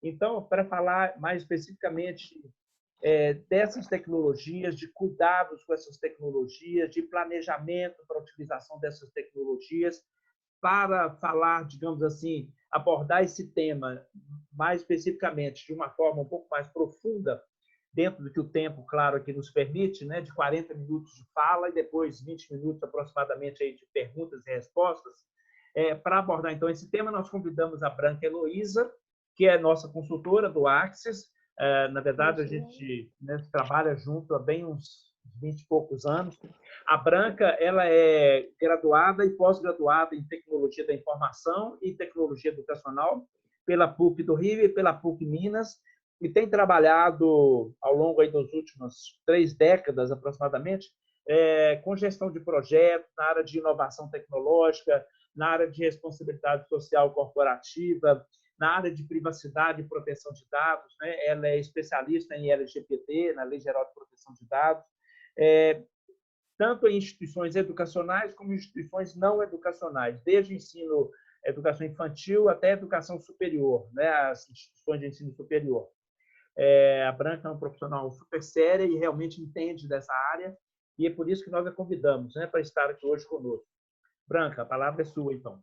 Então, para falar mais especificamente dessas tecnologias, de cuidados com essas tecnologias, de planejamento para a utilização dessas tecnologias, para falar, digamos assim, abordar esse tema mais especificamente, de uma forma um pouco mais profunda, dentro do que o tempo, claro, aqui nos permite, né, de 40 minutos de fala e depois 20 minutos aproximadamente aí de perguntas e respostas. Para abordar, então, esse tema, nós convidamos a Branca Heloísa, que é nossa consultora do Axis. Na verdade, a gente, né, trabalha junto há bem uns 20 e poucos anos. A Branca, ela é graduada e pós-graduada em Tecnologia da Informação e Tecnologia Educacional pela PUC do Rio e pela PUC Minas, e tem trabalhado ao longo aí das últimas 3 décadas, aproximadamente, com gestão de projetos na área de inovação tecnológica, na área de responsabilidade social corporativa, na área de privacidade e proteção de dados, né? Ela é especialista em LGPD, na Lei Geral de Proteção de Dados, tanto em instituições educacionais como em instituições não educacionais, desde ensino, educação infantil até educação superior, né? As instituições de ensino superior. A Branca é um profissional super séria e realmente entende dessa área, e é por isso que nós a convidamos, né, para estar aqui hoje conosco. Branca, a palavra é sua, então.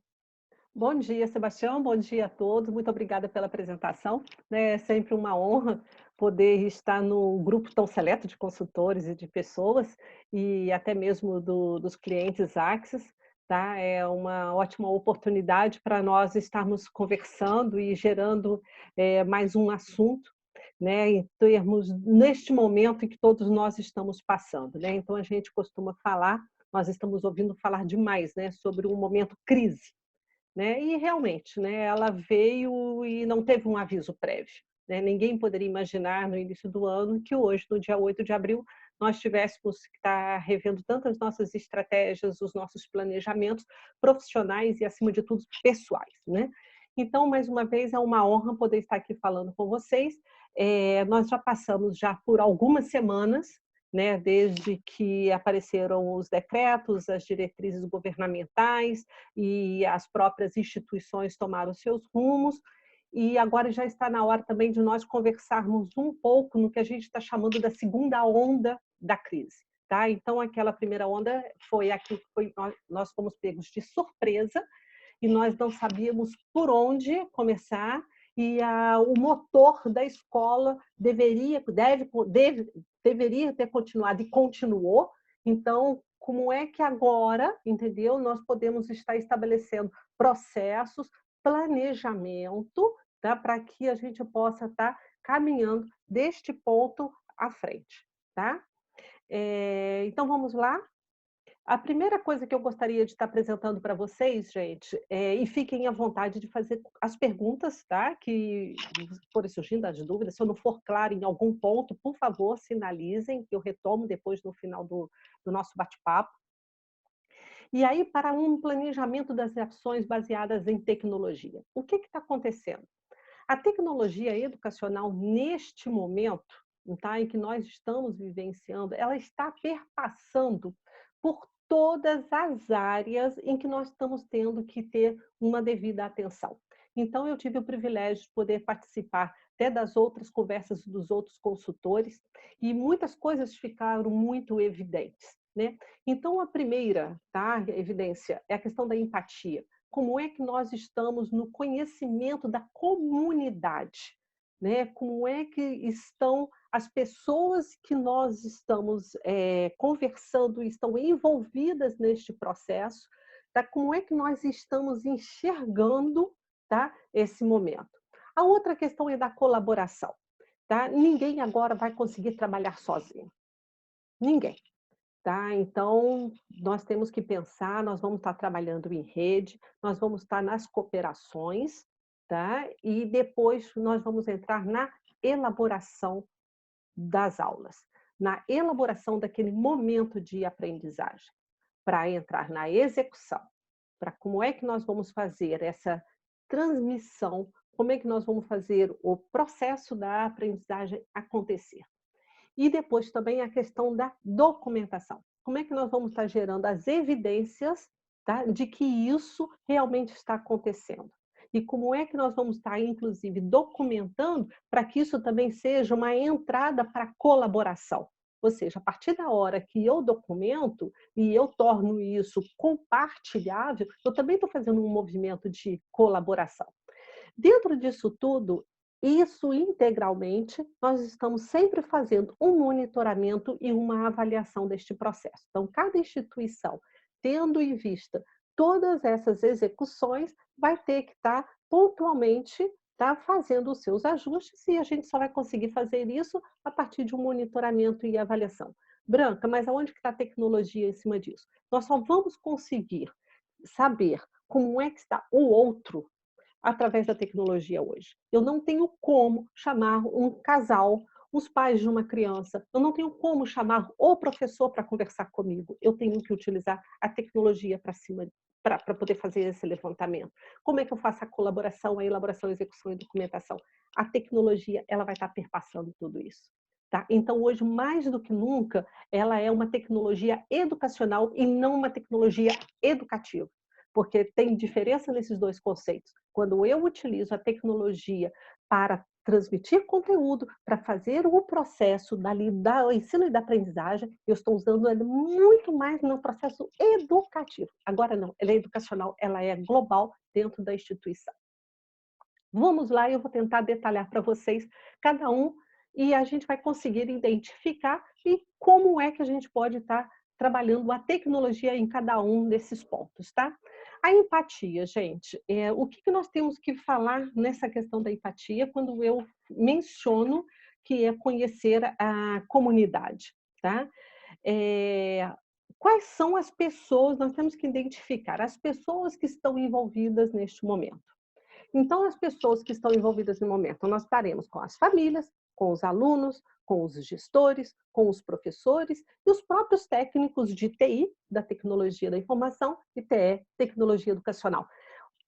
Bom dia, Sebastião. Bom dia a todos. Muito obrigada pela apresentação. É sempre uma honra poder estar no grupo tão seleto de consultores e de pessoas, e até mesmo dos clientes Axis. Tá? É uma ótima oportunidade para nós estarmos conversando e gerando mais um assunto, né, em termos, neste momento em que todos nós estamos passando. Né? Então, a gente costuma falar, nós estamos ouvindo falar demais, né, sobre um momento crise. Né? E realmente, né, ela veio e não teve um aviso prévio. Né? Ninguém poderia imaginar no início do ano que hoje, no dia 8 de abril, nós tivéssemos que estar revendo tantas nossas estratégias, os nossos planejamentos profissionais e, acima de tudo, pessoais. Né? Então, mais uma vez, é uma honra poder estar aqui falando com vocês. Nós já passamos já por algumas semanas, né, desde que apareceram os decretos, as diretrizes governamentais e as próprias instituições tomaram seus rumos, e agora já está na hora também de nós conversarmos um pouco no que a gente está chamando da segunda onda da crise. Tá? Então, aquela primeira onda foi aquilo que nós fomos pegos de surpresa, e nós não sabíamos por onde começar, e o motor da escola deveria ter continuado e continuou. Então, como é que agora, entendeu, nós podemos estar estabelecendo processos, planejamento, tá, para que a gente possa estar caminhando deste ponto à frente. Tá? Então, vamos lá? A primeira coisa que eu gostaria de estar apresentando para vocês, gente, e fiquem à vontade de fazer as perguntas, tá? Que forem surgindo as dúvidas. Se eu não for clara em algum ponto, por favor, sinalizem, que eu retomo depois no final do nosso bate-papo. E aí, para um planejamento das ações baseadas em tecnologia. O que está acontecendo? A tecnologia educacional, neste momento, tá, em que nós estamos vivenciando, ela está perpassando por todas as áreas em que nós estamos tendo que ter uma devida atenção. Então, eu tive o privilégio de poder participar até das outras conversas dos outros consultores, e muitas coisas ficaram muito evidentes. Né? Então, a primeira, tá, evidência é a questão da empatia. Como é que nós estamos no conhecimento da comunidade, né? Como é que estão as pessoas que nós estamos conversando, estão envolvidas neste processo, tá? Como é que nós estamos enxergando, tá, esse momento. A outra questão é da colaboração. Tá? Ninguém agora vai conseguir trabalhar sozinho. Ninguém. Tá? Então, nós temos que pensar, nós vamos estar trabalhando em rede, nós vamos estar nas cooperações, tá? E depois nós vamos entrar na elaboração das aulas, na elaboração daquele momento de aprendizagem, para entrar na execução, para como é que nós vamos fazer essa transmissão, como é que nós vamos fazer o processo da aprendizagem acontecer. E depois também a questão da documentação. Como é que nós vamos estar gerando as evidências, tá, de que isso realmente está acontecendo? e como é que nós vamos estar, inclusive, documentando para que isso também seja uma entrada para colaboração. Ou seja, a partir da hora que eu documento e eu torno isso compartilhável, eu também estou fazendo um movimento de colaboração. Dentro disso tudo, isso integralmente, nós estamos sempre fazendo um monitoramento e uma avaliação deste processo. Então, cada instituição, tendo em vista todas essas execuções, vai ter que estar pontualmente fazendo os seus ajustes e a gente só vai conseguir fazer isso a partir de um monitoramento e avaliação. Branca, mas aonde que está a tecnologia em cima disso? Nós só vamos conseguir saber como é que está o outro através da tecnologia hoje. Eu não tenho como chamar um casal, os pais de uma criança, eu não tenho como chamar o professor para conversar comigo. Eu tenho que utilizar a tecnologia para poder fazer esse levantamento. Como é que eu faço a colaboração, a elaboração, a execução e documentação? A tecnologia, ela vai estar perpassando tudo isso. Tá? Então, hoje, mais do que nunca, ela é uma tecnologia educacional e não uma tecnologia educativa, porque tem diferença nesses dois conceitos. Quando eu utilizo a tecnologia para transmitir conteúdo, para fazer o processo do ensino e da aprendizagem, eu estou usando ele muito mais no processo educativo. Agora não, ela é educacional, ela é global dentro da instituição. Vamos lá, eu vou tentar detalhar para vocês cada um e a gente vai conseguir identificar e como é que a gente pode estar trabalhando a tecnologia em cada um desses pontos, tá? A empatia, gente, o que nós temos que falar nessa questão da empatia quando eu menciono que é conhecer a comunidade, tá? Quais são as pessoas, nós temos que identificar as pessoas que estão envolvidas neste momento. Então, as pessoas que estão envolvidas no momento, nós estaremos com as famílias, com os alunos, com os gestores, com os professores e os próprios técnicos de TI, da tecnologia da informação, e TE, tecnologia educacional.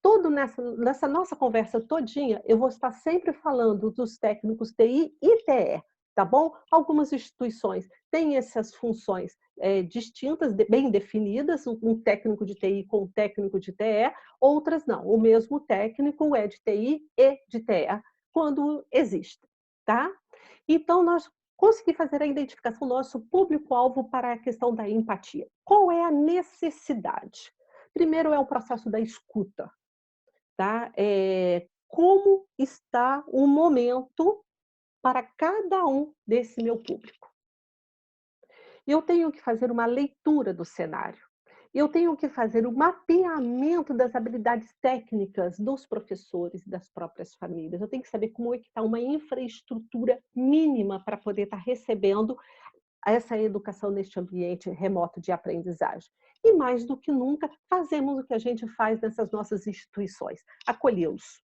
Todo nessa nossa conversa todinha, eu vou estar sempre falando dos técnicos TI e TE, tá bom? Algumas instituições têm essas funções distintas, bem definidas, um técnico de TI com um técnico de TE, outras não. O mesmo técnico é de TI e de TE, quando existe, tá? Então, nós conseguimos fazer a identificação do nosso público-alvo para a questão da empatia. Qual é a necessidade? Primeiro é o processo da escuta. Tá? Como está o momento para cada um desse meu público. Eu tenho que fazer uma leitura do cenário. Eu tenho que fazer o mapeamento das habilidades técnicas dos professores e das próprias famílias. Eu tenho que saber como é que está uma infraestrutura mínima para poder estar recebendo essa educação neste ambiente remoto de aprendizagem. E mais do que nunca, fazemos o que a gente faz nessas nossas instituições, acolhê-los.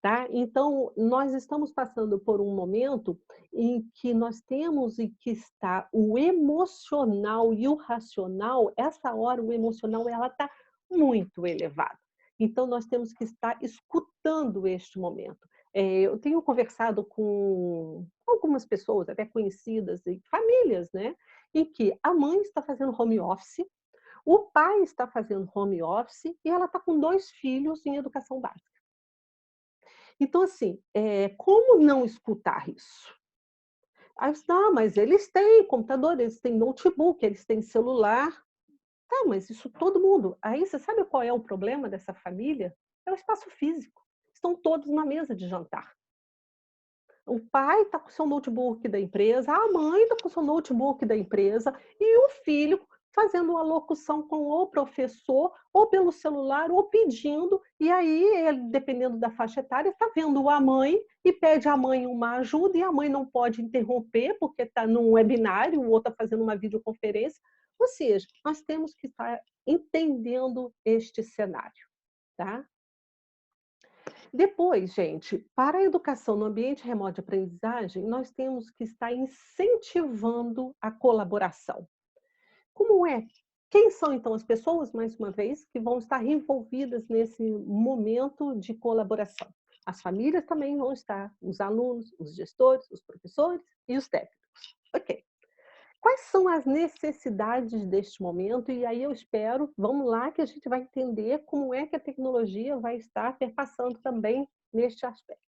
Tá? Então, nós estamos passando por um momento em que nós temos e que está o emocional e o racional, essa hora o emocional ela está muito elevado. Então, nós temos que estar escutando este momento. Eu tenho conversado com algumas pessoas, até conhecidas, e famílias, né? Em que a mãe está fazendo home office, o pai está fazendo home office e ela está com 2 filhos em educação básica. Então, assim, como não escutar isso? Aí você, mas eles têm computador, eles têm notebook, eles têm celular. Tá, mas isso todo mundo. Aí você sabe qual é o problema dessa família? É o espaço físico. Estão todos na mesa de jantar. O pai está com o seu notebook da empresa, a mãe está com o seu notebook da empresa e o filho fazendo uma locução com o professor, ou pelo celular, ou pedindo, e aí ele, dependendo da faixa etária, está vendo a mãe e pede à mãe uma ajuda, e a mãe não pode interromper, porque está num webinário, o outro está fazendo uma videoconferência. Ou seja, nós temos que estar entendendo este cenário, tá? Depois, gente, para a educação no ambiente remoto de aprendizagem, nós temos que estar incentivando a colaboração. Como é? Quem são, então, as pessoas, mais uma vez, que vão estar envolvidas nesse momento de colaboração? As famílias também vão estar, os alunos, os gestores, os professores e os técnicos. Ok. Quais são as necessidades deste momento? E aí eu espero, vamos lá, que a gente vai entender como é que a tecnologia vai estar perpassando também neste aspecto.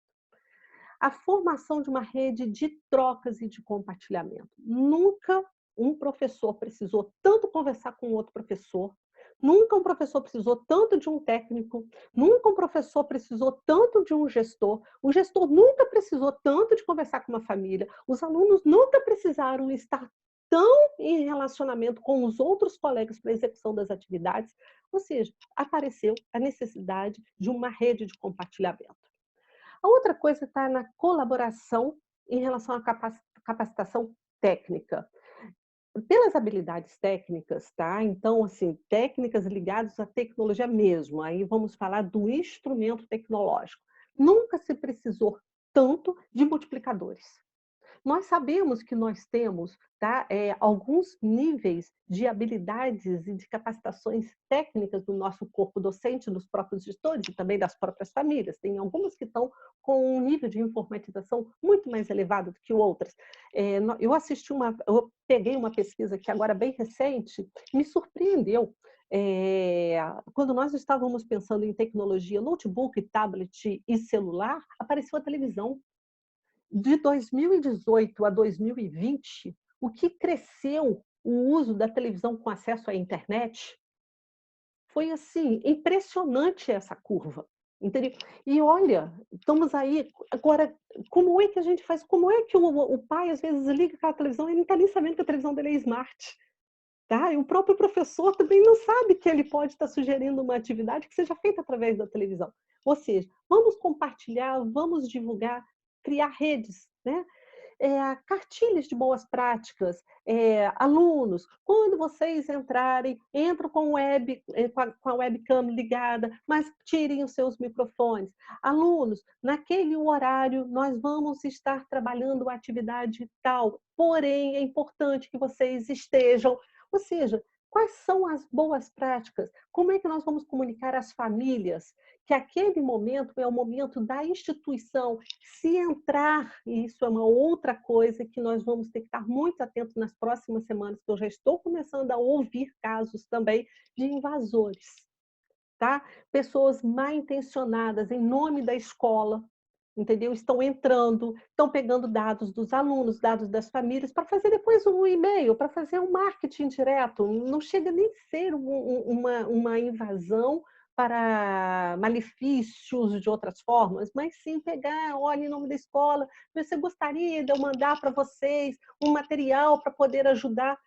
A formação de uma rede de trocas e de compartilhamento. Nunca um professor precisou tanto conversar com outro professor, nunca um professor precisou tanto de um técnico, nunca um professor precisou tanto de um gestor, o gestor nunca precisou tanto de conversar com uma família, os alunos nunca precisaram estar tão em relacionamento com os outros colegas para a execução das atividades, ou seja, apareceu a necessidade de uma rede de compartilhamento. A outra coisa está na colaboração em relação à capacitação técnica. Pelas habilidades técnicas, tá? Então, assim, técnicas ligadas à tecnologia mesmo. Aí vamos falar do instrumento tecnológico. Nunca se precisou tanto de multiplicadores. Nós sabemos que nós temos, tá, alguns níveis de habilidades e de capacitações técnicas do nosso corpo docente, dos próprios gestores e também das próprias famílias. Tem algumas que estão com um nível de informatização muito mais elevado do que outras. Eu peguei uma pesquisa que agora bem recente, me surpreendeu. Quando nós estávamos pensando em tecnologia, notebook, tablet e celular, apareceu a televisão. De 2018 a 2020, o que cresceu o uso da televisão com acesso à internet foi, assim, impressionante essa curva, entendeu? E olha, estamos aí agora, como é que a gente faz? Como é que o pai, às vezes, liga aquela televisão e não está nem sabendo que a televisão dele é smart, tá? E o próprio professor também não sabe que ele pode estar sugerindo uma atividade que seja feita através da televisão. Ou seja, vamos compartilhar, vamos divulgar, criar redes, né? Cartilhas de boas práticas, alunos, quando vocês entrarem, entram com a webcam ligada, mas tirem os seus microfones. Alunos, naquele horário nós vamos estar trabalhando a atividade tal, porém é importante que vocês estejam. Ou seja, quais são as boas práticas? Como é que nós vamos comunicar às famílias que aquele momento é o momento da instituição? Se entrar, e isso é uma outra coisa que nós vamos ter que estar muito atentos nas próximas semanas, que eu já estou começando a ouvir casos também de invasores, tá? Pessoas mal intencionadas em nome da escola, entendeu? Estão entrando, estão pegando dados dos alunos, dados das famílias, para fazer depois um e-mail, para fazer um marketing direto. Não chega nem a ser uma invasão para malefícios de outras formas, mas sim pegar, olha, em nome da escola, você gostaria de eu mandar para vocês um material para poder ajudar?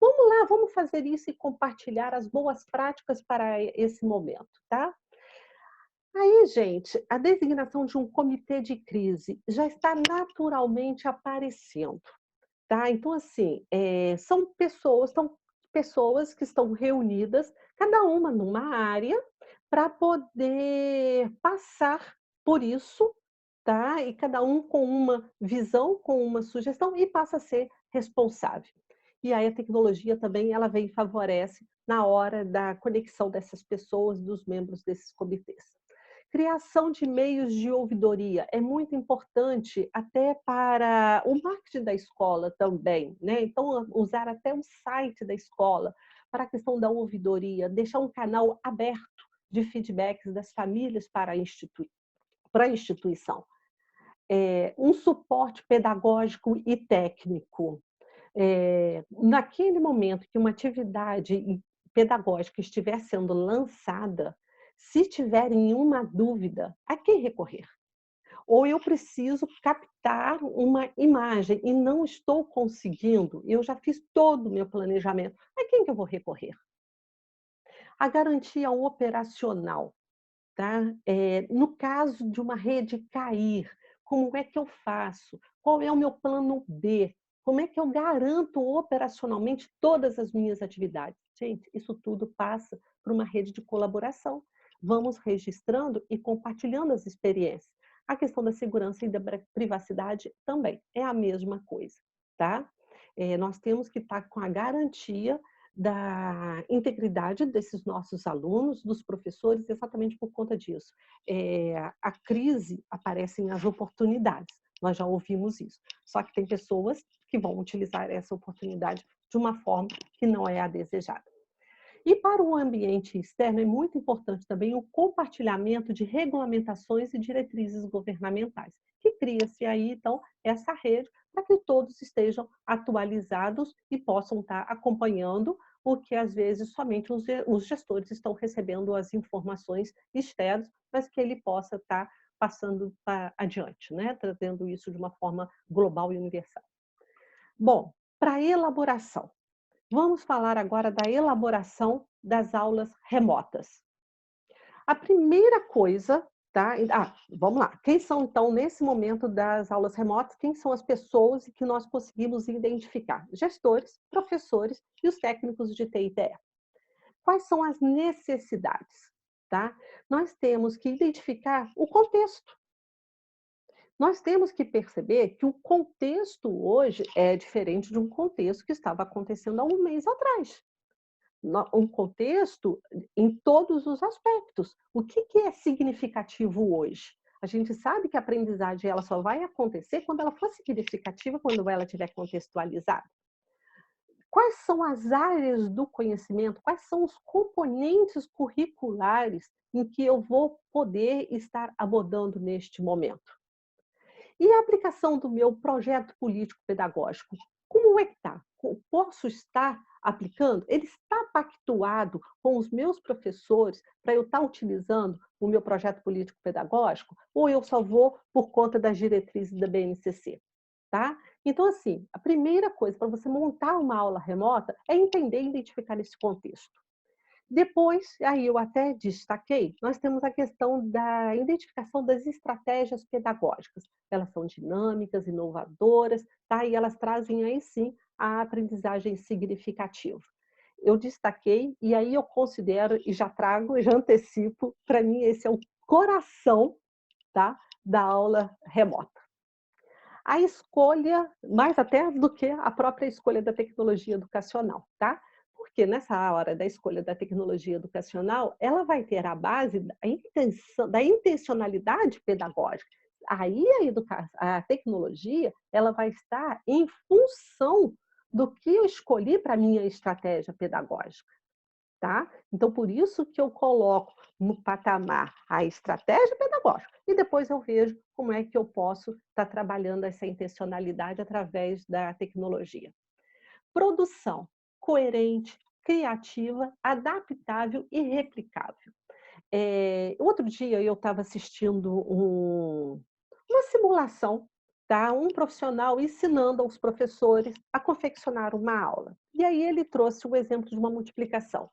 Vamos lá, vamos fazer isso e compartilhar as boas práticas para esse momento, tá? Aí, gente, a designação de um comitê de crise já está naturalmente aparecendo, tá? Então, assim, são pessoas que estão reunidas, cada uma numa área, para poder passar por isso, tá? E cada um com uma visão, com uma sugestão e passa a ser responsável. E aí a tecnologia também, ela vem e favorece na hora da conexão dessas pessoas, dos membros desses comitês. Criação de meios de ouvidoria é muito importante até para o marketing da escola também, né? Então, usar até um site da escola para a questão da ouvidoria, deixar um canal aberto de feedbacks das famílias para a instituição. Um suporte pedagógico e técnico. Naquele momento que uma atividade pedagógica estiver sendo lançada, se tiverem uma dúvida, a quem recorrer? Ou eu preciso captar uma imagem e não estou conseguindo, eu já fiz todo o meu planejamento, a quem que eu vou recorrer? A garantia operacional, tá? No caso de uma rede cair, como é que eu faço? Qual é o meu plano B? Como é que eu garanto operacionalmente todas as minhas atividades? Gente, isso tudo passa por uma rede de colaboração. Vamos registrando e compartilhando as experiências. A questão da segurança e da privacidade também é a mesma coisa, tá? Nós temos que estar com a garantia da integridade desses nossos alunos, dos professores, exatamente por conta disso. A crise aparecem as oportunidades. nós já ouvimos isso. Só que tem pessoas que vão utilizar essa oportunidade de uma forma que não é a desejada. E para o ambiente externo é muito importante também o compartilhamento de regulamentações e diretrizes governamentais, que cria-se aí, então, essa rede para que todos estejam atualizados e possam estar acompanhando, porque às vezes somente os gestores estão recebendo as informações externas, mas que ele possa estar passando adiante, né? Trazendo isso de uma forma global e universal. Bom, para a elaboração. Vamos falar agora da elaboração das aulas remotas. A primeira coisa, tá? Vamos lá. Quem são, então, nesse momento das aulas remotas, quem são as pessoas que nós conseguimos identificar? Gestores, professores e os técnicos de TI e TE. Quais são as necessidades? Tá? Nós temos que identificar o contexto. Nós temos que perceber que o contexto hoje é diferente de um contexto que estava acontecendo há um mês atrás. Um contexto em todos os aspectos. O que é significativo hoje? A gente sabe que a aprendizagem ela só vai acontecer quando ela for significativa, quando ela estiver contextualizada. Quais são as áreas do conhecimento? Quais são os componentes curriculares em que eu vou poder estar abordando neste momento? E a aplicação do meu projeto político-pedagógico? Como é que está? Posso estar aplicando? Ele está pactuado com os meus professores para eu estar utilizando o meu projeto político-pedagógico? Ou eu só vou por conta das diretrizes da BNCC? Tá? Então, assim, a primeira coisa para você montar uma aula remota é entender e identificar esse contexto. Depois, aí eu até destaquei, nós temos a questão da identificação das estratégias pedagógicas. Elas são dinâmicas, inovadoras, tá? E elas trazem aí sim a aprendizagem significativa. Eu destaquei e aí eu considero e já trago, já antecipo, para mim esse é o coração, tá, da aula remota. A escolha, mais até do que a própria escolha da tecnologia educacional, tá? Porque nessa hora da escolha da tecnologia educacional, ela vai ter a base da intencionalidade pedagógica. Aí a tecnologia ela vai estar em função do que eu escolhi para a minha estratégia pedagógica. Tá? Então, por isso que eu coloco no patamar a estratégia pedagógica e depois eu vejo como é que eu posso estar trabalhando essa intencionalidade através da tecnologia. Produção coerente, criativa, adaptável e replicável. Outro dia eu estava assistindo uma simulação, tá? Um profissional ensinando aos professores a confeccionar uma aula. E aí ele trouxe o exemplo de uma multiplicação.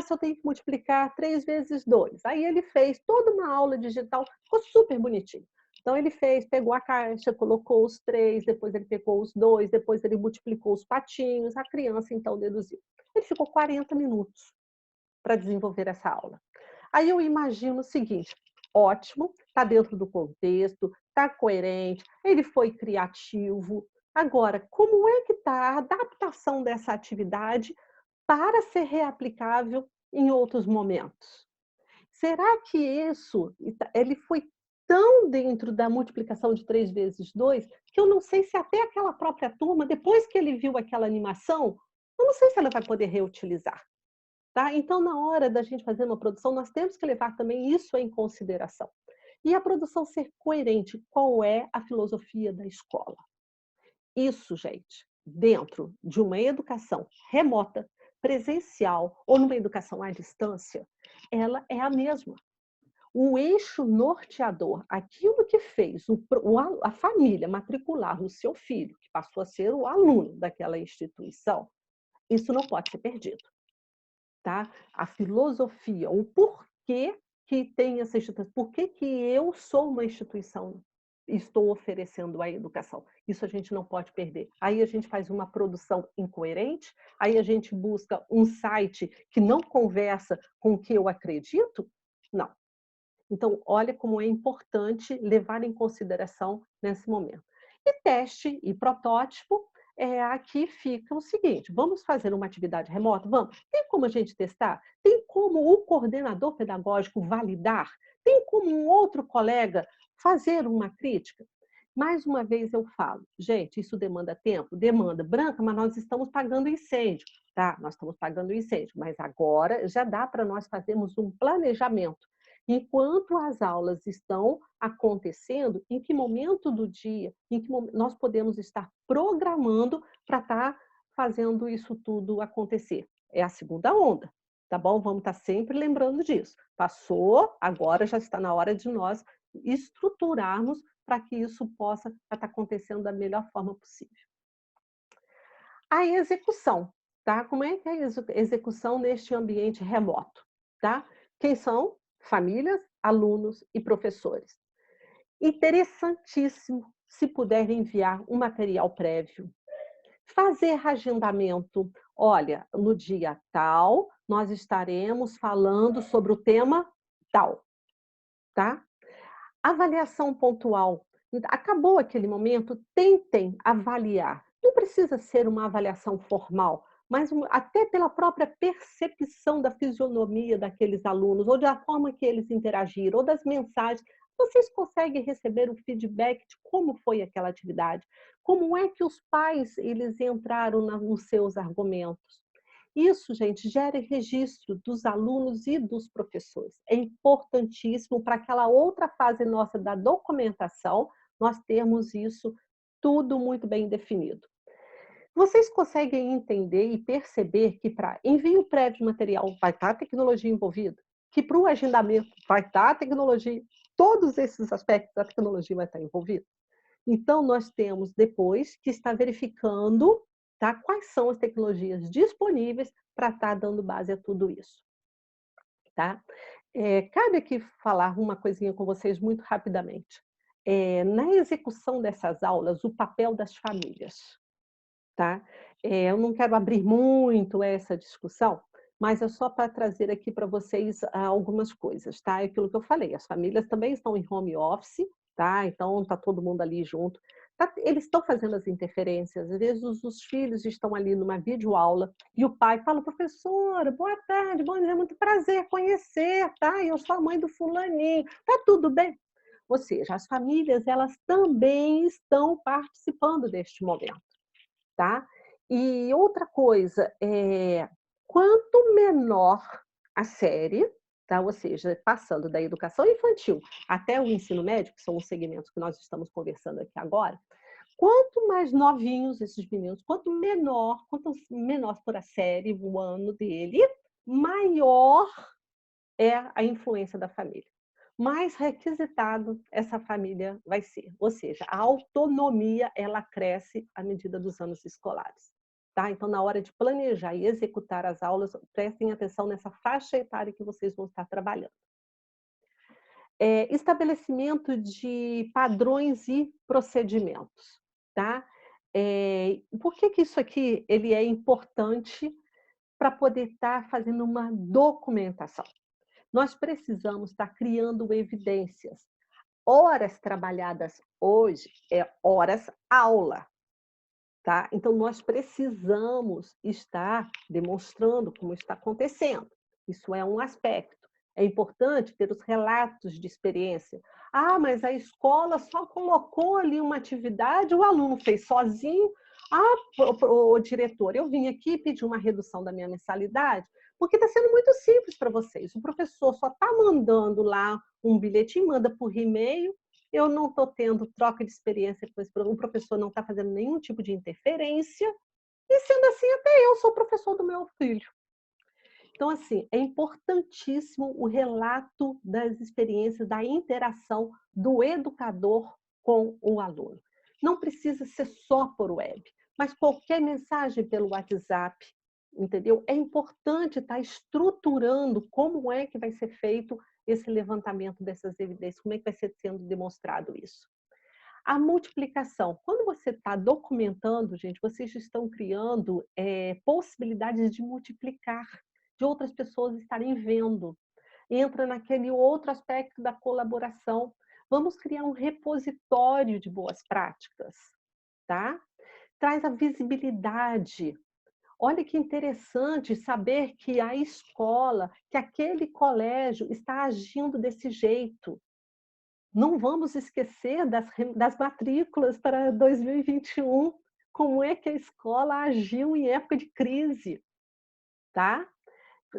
Só tem que multiplicar 3 vezes 2. Aí ele fez toda uma aula digital, ficou super bonitinho. Então ele pegou a caixa, colocou os 3, depois ele pegou os 2, depois ele multiplicou os patinhos, a criança então deduziu. Ele ficou 40 minutos para desenvolver essa aula. Aí eu imagino o seguinte, ótimo, está dentro do contexto, está coerente, ele foi criativo. Agora, como é que está a adaptação dessa atividade para ser reaplicável em outros momentos? Será que isso ele foi tão dentro da multiplicação de 3 vezes 2 que eu não sei se até aquela própria turma, depois que ele viu aquela animação, eu não sei se ela vai poder reutilizar. Tá? Então, na hora da gente fazer uma produção, nós temos que levar também isso em consideração. E a produção ser coerente, qual é a filosofia da escola? Isso, gente, dentro de uma educação remota, presencial ou numa educação à distância, ela é a mesma. O eixo norteador, aquilo que fez a família matricular o seu filho, que passou a ser o aluno daquela instituição, isso não pode ser perdido. Tá? A filosofia, o porquê que tem essa instituição, por que eu sou uma instituição e estou oferecendo a educação. Isso a gente não pode perder. Aí a gente faz uma produção incoerente, aí a gente busca um site que não conversa com o que eu acredito? Não. Então, olha como é importante levar em consideração nesse momento. E teste e protótipo, aqui fica o seguinte, vamos fazer uma atividade remota? Vamos. Tem como a gente testar? Tem como o coordenador pedagógico validar? Tem como um outro colega fazer uma crítica? Mais uma vez eu falo, gente, isso demanda tempo? Demanda. Branca, mas nós estamos pagando incêndio. Tá, nós estamos pagando incêndio, mas agora já dá para nós fazermos um planejamento. Enquanto as aulas estão acontecendo, em que momento do dia, em que nós podemos estar programando para estar fazendo isso tudo acontecer? É a segunda onda, tá bom? Vamos estar sempre lembrando disso. Passou, agora já está na hora de nós estruturarmos para que isso possa estar acontecendo da melhor forma possível. A execução, tá? Como é que é a execução neste ambiente remoto, tá? Quem são? Famílias, alunos e professores. Interessantíssimo se puder enviar um material prévio. Fazer agendamento. Olha, no dia tal, nós estaremos falando sobre o tema tal, tá? Avaliação pontual. Acabou aquele momento, tentem avaliar. Não precisa ser uma avaliação formal, mas até pela própria percepção da fisionomia daqueles alunos, ou da forma que eles interagiram, ou das mensagens, vocês conseguem receber o feedback de como foi aquela atividade, como é que os pais eles entraram nos seus argumentos. Isso, gente, gera registro dos alunos e dos professores. É importantíssimo para aquela outra fase nossa da documentação, nós termos isso tudo muito bem definido. Vocês conseguem entender e perceber que para envio prévio de material vai estar a tecnologia envolvida, que para o agendamento vai estar a tecnologia, todos esses aspectos da tecnologia vai estar envolvida? Então, nós temos depois que estar verificando, tá, quais são as tecnologias disponíveis para estar dando base a tudo isso. Tá? Cabe aqui falar uma coisinha com vocês muito rapidamente. Na execução dessas aulas, o papel das famílias. Tá? Eu não quero abrir muito essa discussão, mas é só para trazer aqui para vocês algumas coisas, tá? É aquilo que eu falei, as famílias também estão em home office, tá? Então está todo mundo ali junto. Eles estão fazendo as interferências, às vezes os filhos estão ali numa videoaula e o pai fala, professora, boa tarde, bom dia, muito prazer conhecer, tá? Eu sou a mãe do fulaninho, tá tudo bem? Ou seja, as famílias, elas também estão participando deste momento. Tá? E outra coisa, quanto menor a série, tá? Ou seja, passando da educação infantil até o ensino médio, que são os segmentos que nós estamos conversando aqui agora, quanto mais novinhos esses meninos, quanto menor for a série, o ano dele, maior é a influência da família. Mais requisitado essa família vai ser. Ou seja, a autonomia ela cresce à medida dos anos escolares. Tá? Então, na hora de planejar e executar as aulas, prestem atenção nessa faixa etária que vocês vão estar trabalhando. Estabelecimento de padrões e procedimentos. Tá? Por que isso aqui ele é importante para poder estar fazendo uma documentação? Nós precisamos estar criando evidências. Horas trabalhadas hoje é horas aula, tá? Então, nós precisamos estar demonstrando como está acontecendo. Isso é um aspecto. É importante ter os relatos de experiência. Ah, mas a escola só colocou ali uma atividade, o aluno fez sozinho. Ah, o diretor, eu vim aqui pedir uma redução da minha mensalidade, porque está sendo muito simples para vocês. O professor só está mandando lá um bilhetinho, manda por e-mail, eu não estou tendo troca de experiência com esse professor, o professor não está fazendo nenhum tipo de interferência, e sendo assim, até eu sou professor do meu filho. Então, assim, é importantíssimo o relato das experiências, da interação do educador com o aluno. Não precisa ser só por web, mas qualquer mensagem pelo WhatsApp, entendeu? É importante estar estruturando como é que vai ser feito esse levantamento dessas evidências, como é que vai ser sendo demonstrado isso. A multiplicação. Quando você está documentando, gente, vocês estão criando possibilidades de multiplicar, de outras pessoas estarem vendo. Entra naquele outro aspecto da colaboração. Vamos criar um repositório de boas práticas, tá? Traz a visibilidade. Olha que interessante saber que a escola, que aquele colégio está agindo desse jeito. Não vamos esquecer das matrículas para 2021, como é que a escola agiu em época de crise, tá?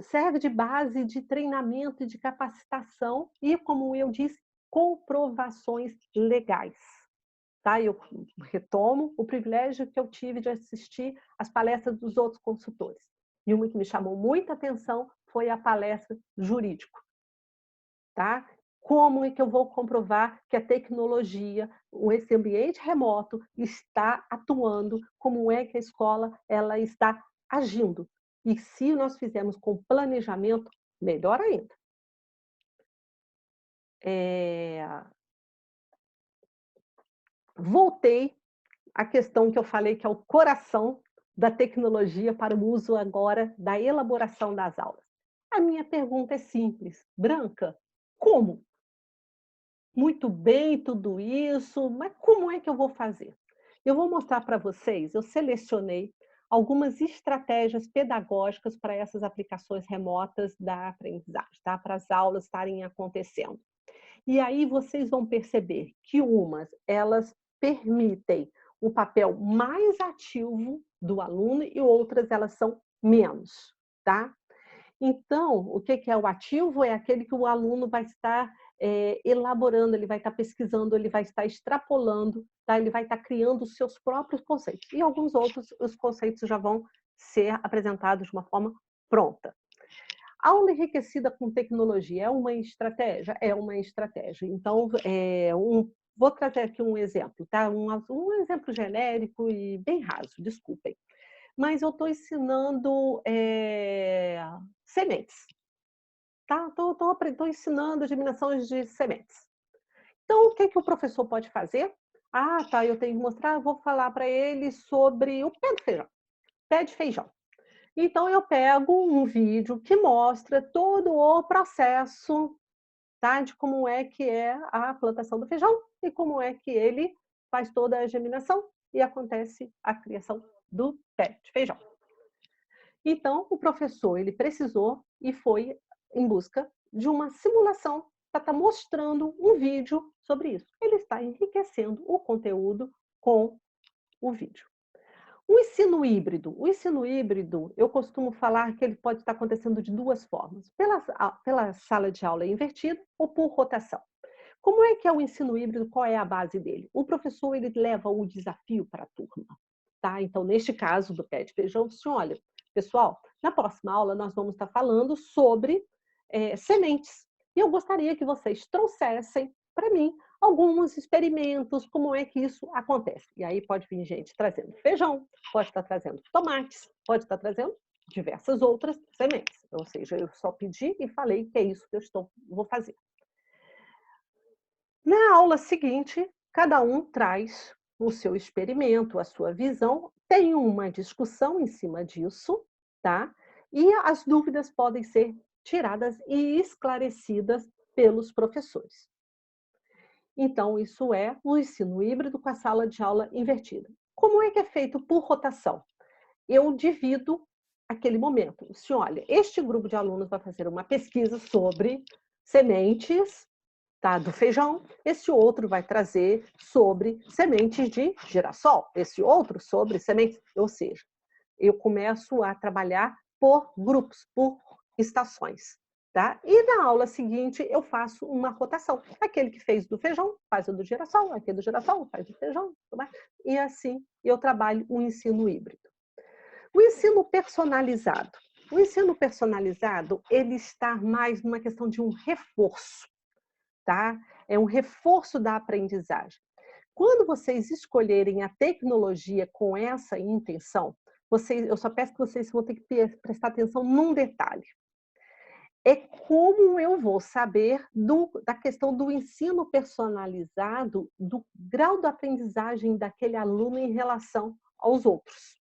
Serve de base de treinamento e de capacitação e, como eu disse, comprovações legais. Tá? Eu retomo o privilégio que eu tive de assistir às palestras dos outros consultores. E uma que me chamou muita atenção foi a palestra jurídico. Tá? Como é que eu vou comprovar que a tecnologia, esse ambiente remoto está atuando, como é que a escola ela está agindo? E se nós fizermos com planejamento, melhor ainda. Voltei à questão que eu falei, que é o coração da tecnologia para o uso agora da elaboração das aulas. A minha pergunta é simples, Branca, como? Muito bem tudo isso, mas como é que eu vou fazer? Eu vou mostrar para vocês, eu selecionei algumas estratégias pedagógicas para essas aplicações remotas da aprendizagem, tá? Para as aulas estarem acontecendo. E aí vocês vão perceber que elas permitem o papel mais ativo do aluno e outras elas são menos, tá? Então, o que é o ativo? É aquele que o aluno vai estar elaborando, ele vai estar pesquisando, ele vai estar extrapolando, tá? Ele vai estar criando os seus próprios conceitos. E alguns outros, os conceitos já vão ser apresentados de uma forma pronta. Aula enriquecida com tecnologia é uma estratégia? É uma estratégia. Então, vou trazer aqui um exemplo, tá? Um exemplo genérico e bem raso, desculpem. Mas eu estou ensinando sementes, tá? Estou ensinando germinações de sementes. Então, o que o professor pode fazer? Ah, tá, eu tenho que mostrar, vou falar para ele sobre o pé do feijão. Pé de feijão. Então, eu pego um vídeo que mostra todo o processo, tá? De como é que é a plantação do feijão e como é que ele faz toda a germinação e acontece a criação do pé de feijão. Então, o professor ele precisou e foi em busca de uma simulação para estar mostrando um vídeo sobre isso. Ele está enriquecendo o conteúdo com o vídeo. O ensino híbrido, eu costumo falar que ele pode estar acontecendo de duas formas, pela sala de aula invertida ou por rotação. Como é que é o ensino híbrido? Qual é a base dele? O professor ele leva o desafio para a turma. Tá? Então, neste caso do pé de feijão, assim, olha, pessoal, na próxima aula nós vamos estar falando sobre sementes. E eu gostaria que vocês trouxessem para mim alguns experimentos, como é que isso acontece. E aí pode vir gente trazendo feijão, pode estar trazendo tomates, pode estar trazendo diversas outras sementes. Ou seja, eu só pedi e falei que é isso que eu vou fazer. Na aula seguinte, cada um traz o seu experimento, a sua visão, tem uma discussão em cima disso, tá? E as dúvidas podem ser tiradas e esclarecidas pelos professores. Então, isso é o ensino híbrido com a sala de aula invertida. Como é que é feito por rotação? Eu divido aquele momento. Se olha, este grupo de alunos vai fazer uma pesquisa sobre sementes, tá, do feijão, esse outro vai trazer sobre sementes de girassol, esse outro sobre sementes, ou seja, eu começo a trabalhar por grupos, por estações. Tá? E na aula seguinte eu faço uma rotação. Aquele que fez do feijão faz o do girassol, aquele do girassol faz do feijão, e assim eu trabalho o ensino híbrido. O ensino personalizado. O ensino personalizado, ele está mais numa questão de um reforço, tá? É um reforço da aprendizagem. Quando vocês escolherem a tecnologia com essa intenção, eu só peço que vocês vão ter que prestar atenção num detalhe. É como eu vou saber da questão do ensino personalizado, do grau da aprendizagem daquele aluno em relação aos outros.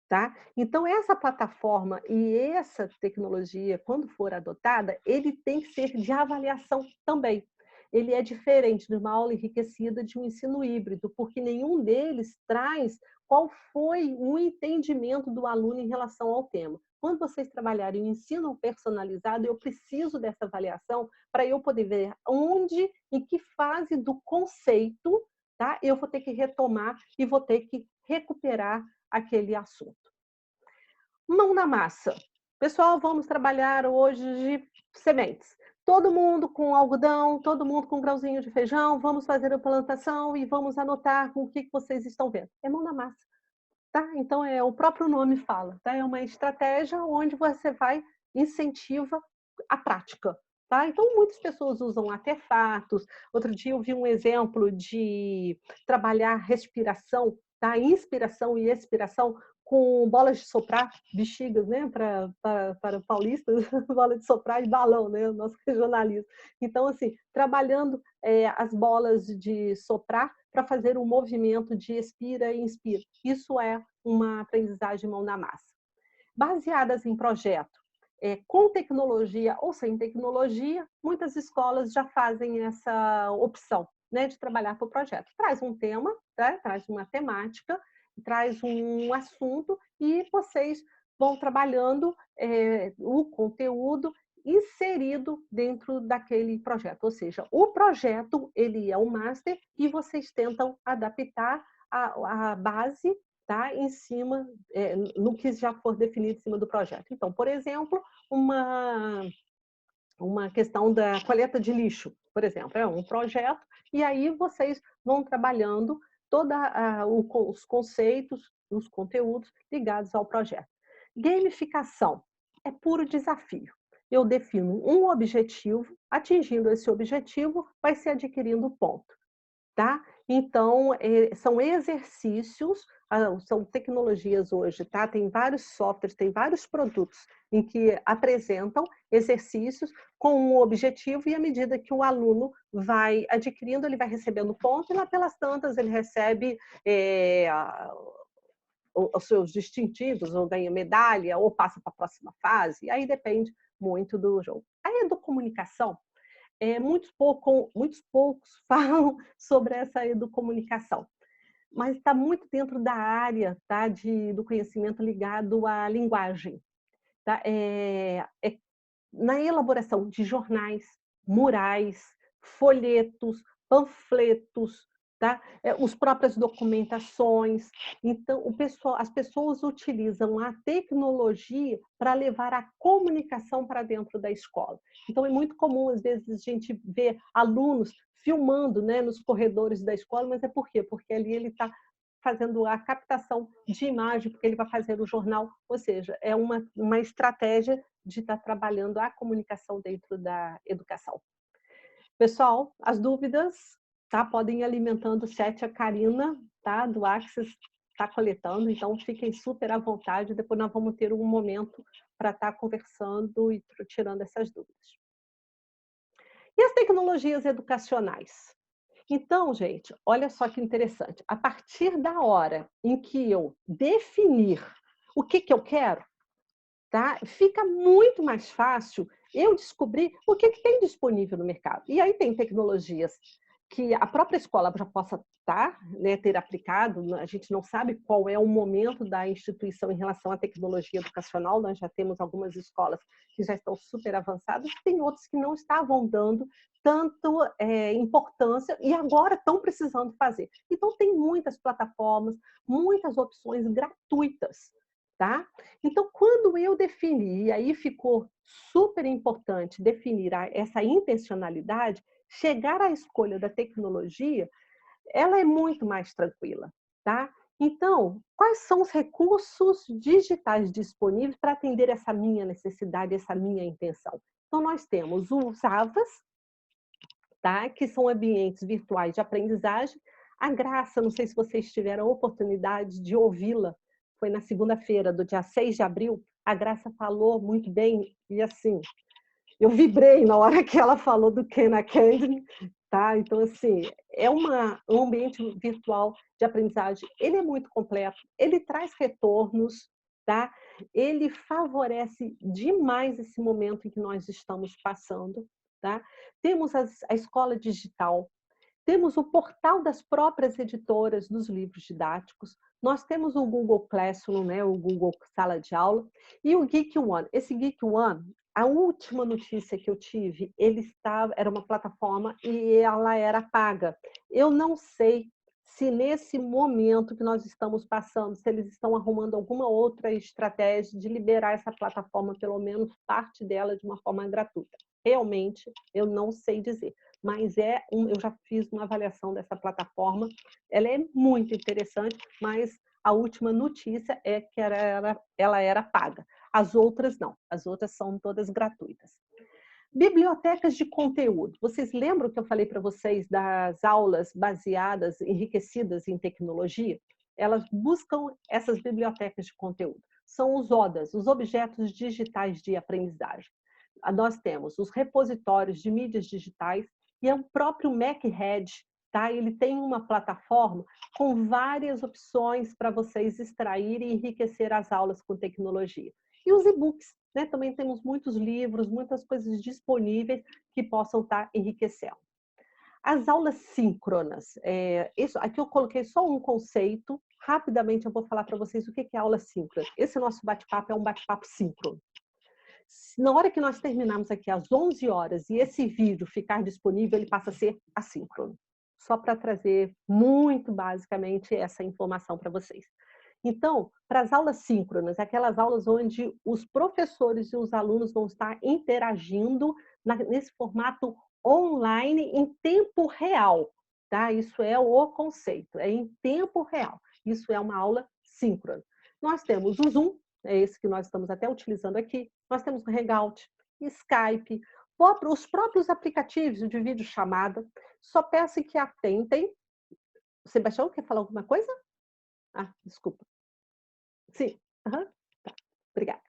Tá? Então, essa plataforma e essa tecnologia, quando for adotada, ele tem que ser de avaliação também. ele é diferente de uma aula enriquecida de um ensino híbrido, porque nenhum deles traz qual foi o entendimento do aluno em relação ao tema. Quando vocês trabalharem o ensino personalizado, eu preciso dessa avaliação para eu poder ver onde, em que fase do conceito, tá, eu vou ter que retomar e vou ter que recuperar aquele assunto. Mão na massa. Pessoal, vamos trabalhar hoje de sementes. Todo mundo com algodão, todo mundo com grãozinho de feijão, vamos fazer a plantação e vamos anotar o que vocês estão vendo. É mão na massa. Tá? Então, o próprio nome fala, tá? É uma estratégia onde você vai incentiva a prática. Tá? Então, muitas pessoas usam artefatos. Outro dia eu vi um exemplo de trabalhar respiração, tá? Inspiração e expiração com bolas de soprar, bexigas, né? Para paulistas, bola de soprar e balão, né? O nosso regionalismo. Então, assim, trabalhando as bolas de soprar para fazer um movimento de expira e inspira. Isso é uma aprendizagem mão na massa. Baseadas em projeto, com tecnologia ou sem tecnologia, muitas escolas já fazem essa opção, né, de trabalhar por projeto. Traz um tema, né, traz uma temática, traz um assunto e vocês vão trabalhando o conteúdo inserido dentro daquele projeto. Ou seja, o projeto ele é o master e vocês tentam adaptar a base, tá, em cima, no que já for definido em cima do projeto. Então, por exemplo, uma questão da coleta de lixo, por exemplo, é um projeto, e aí vocês vão trabalhando todos os conceitos, os conteúdos ligados ao projeto. Gamificação é puro desafio. Eu defino um objetivo, atingindo esse objetivo, vai se adquirindo ponto. Tá? Então, são exercícios, são tecnologias hoje, tá? Tem vários softwares, tem vários produtos em que apresentam exercícios com um objetivo e à medida que o aluno vai adquirindo, ele vai recebendo ponto e lá pelas tantas ele recebe os seus distintivos, ou ganha medalha, ou passa para a próxima fase, aí depende muito do jogo. A educomunicação, muitos poucos falam sobre essa educomunicação, mas está muito dentro da área, tá, do conhecimento ligado à linguagem. Tá? Na elaboração de jornais, murais, folhetos, panfletos, tá? As próprias documentações. Então, as pessoas utilizam a tecnologia para levar a comunicação para dentro da escola. Então, é muito comum, às vezes, a gente ver alunos filmando, né, nos corredores da escola, mas é por quê? Porque ali ele está fazendo a captação de imagem, porque ele vai fazer o jornal, ou seja, é uma estratégia de estar trabalhando a comunicação dentro da educação. Pessoal, as dúvidas, tá? Podem ir alimentando o chat, a Karina, tá? Do Axis está coletando, então fiquem super à vontade, depois nós vamos ter um momento para estar conversando e tirando essas dúvidas. E as tecnologias educacionais? Então, gente, olha só que interessante. A partir da hora em que eu definir o que eu quero, tá? Fica muito mais fácil eu descobrir o que tem disponível no mercado. E aí tem tecnologias que a própria escola já possa né, ter aplicado, a gente não sabe qual é o momento da instituição em relação à tecnologia educacional, nós já temos algumas escolas que já estão super avançadas, tem outras que não estavam dando tanto importância e agora estão precisando fazer. Então, tem muitas plataformas, muitas opções gratuitas. Tá? Então, quando eu defini, e aí ficou super importante definir essa intencionalidade, chegar à escolha da tecnologia, ela é muito mais tranquila. Tá? Então, quais são os recursos digitais disponíveis para atender essa minha necessidade, essa minha intenção? Então, nós temos os AVAs, tá? Que são ambientes virtuais de aprendizagem. A Graça, não sei se vocês tiveram a oportunidade de ouvi-la, foi na segunda-feira, do dia 6 de abril, a Graça falou muito bem, e assim, eu vibrei na hora que ela falou do Khan Academy, tá? Então, assim, é um ambiente virtual de aprendizagem, ele é muito completo, ele traz retornos, tá? Ele favorece demais esse momento em que nós estamos passando, tá? Temos a escola digital, temos o portal das próprias editoras dos livros didáticos, nós temos o Google Classroom, né, o Google Sala de Aula, e o Geek One. Esse Geek One, a última notícia que eu tive, era uma plataforma e ela era paga. Eu não sei se nesse momento que nós estamos passando, se eles estão arrumando alguma outra estratégia de liberar essa plataforma, pelo menos parte dela, de uma forma gratuita. Realmente, eu não sei dizer, mas eu já fiz uma avaliação dessa plataforma, ela é muito interessante, mas a última notícia é que ela era paga. As outras não, as outras são todas gratuitas. Bibliotecas de conteúdo. Vocês lembram que eu falei para vocês das aulas baseadas, enriquecidas em tecnologia? Elas buscam essas bibliotecas de conteúdo. São os ODAs, os objetos digitais de aprendizagem. Nós temos os repositórios de mídias digitais e é o próprio MacRed, tá? Ele tem uma plataforma com várias opções para vocês extraírem e enriquecer as aulas com tecnologia. E os e-books, né? Também temos muitos livros, muitas coisas disponíveis que possam estar enriquecendo. As aulas síncronas, aqui eu coloquei só um conceito, rapidamente eu vou falar para vocês o que é aula síncrona. Esse nosso bate-papo é um bate-papo síncrono. Na hora que nós terminarmos aqui às 11 horas e esse vídeo ficar disponível, ele passa a ser assíncrono. Só para trazer muito basicamente essa informação para vocês. Então, para as aulas síncronas, aquelas aulas onde os professores e os alunos vão estar interagindo nesse formato online em tempo real, tá? Isso é o conceito, é em tempo real. Isso é uma aula síncrona. Nós temos o Zoom, é esse que nós estamos até utilizando aqui. Nós temos o Hangout, Skype, os próprios aplicativos de videochamada. Só peço que atentem. Sebastião, quer falar alguma coisa? Ah, desculpa. Sim. Uhum. Tá. Obrigada.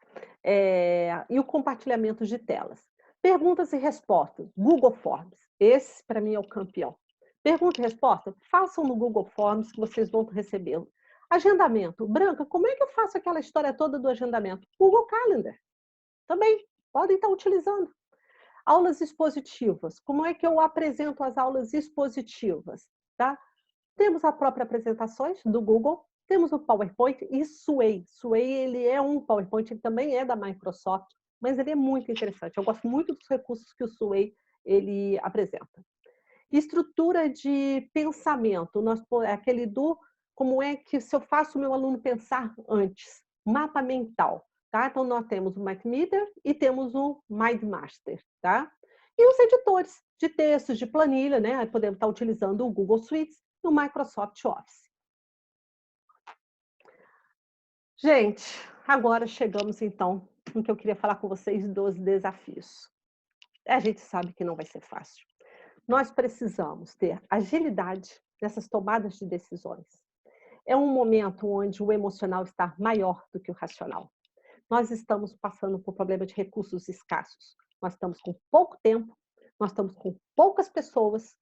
E o compartilhamento de telas. Perguntas e respostas. Google Forms. Esse, para mim, é o campeão. Pergunta e resposta? Façam no Google Forms que vocês vão recebê-lo. Agendamento. Branca, como é que eu faço aquela história toda do agendamento? Google Calendar. Também podem estar utilizando. Aulas expositivas. Como é que eu apresento as aulas expositivas? Tá? Temos as próprias apresentações do Google, temos o PowerPoint e Sway. Sway, ele é um PowerPoint, ele também é da Microsoft, mas ele é muito interessante. Eu gosto muito dos recursos que o Sway ele apresenta. Estrutura de pensamento, aquele como é que se eu faço o meu aluno pensar antes, mapa mental, tá? Então nós temos o Mapmeter e temos o MindMaster, tá? E os editores de textos, de planilha, né? Aí podemos estar utilizando o Google Suites e o Microsoft Office. Gente, agora chegamos então no que eu queria falar com vocês dos desafios. A gente sabe que não vai ser fácil. Nós precisamos ter agilidade nessas tomadas de decisões. É um momento onde o emocional está maior do que o racional. Nós estamos passando por problema de recursos escassos. Nós estamos com pouco tempo, nós estamos com poucas pessoas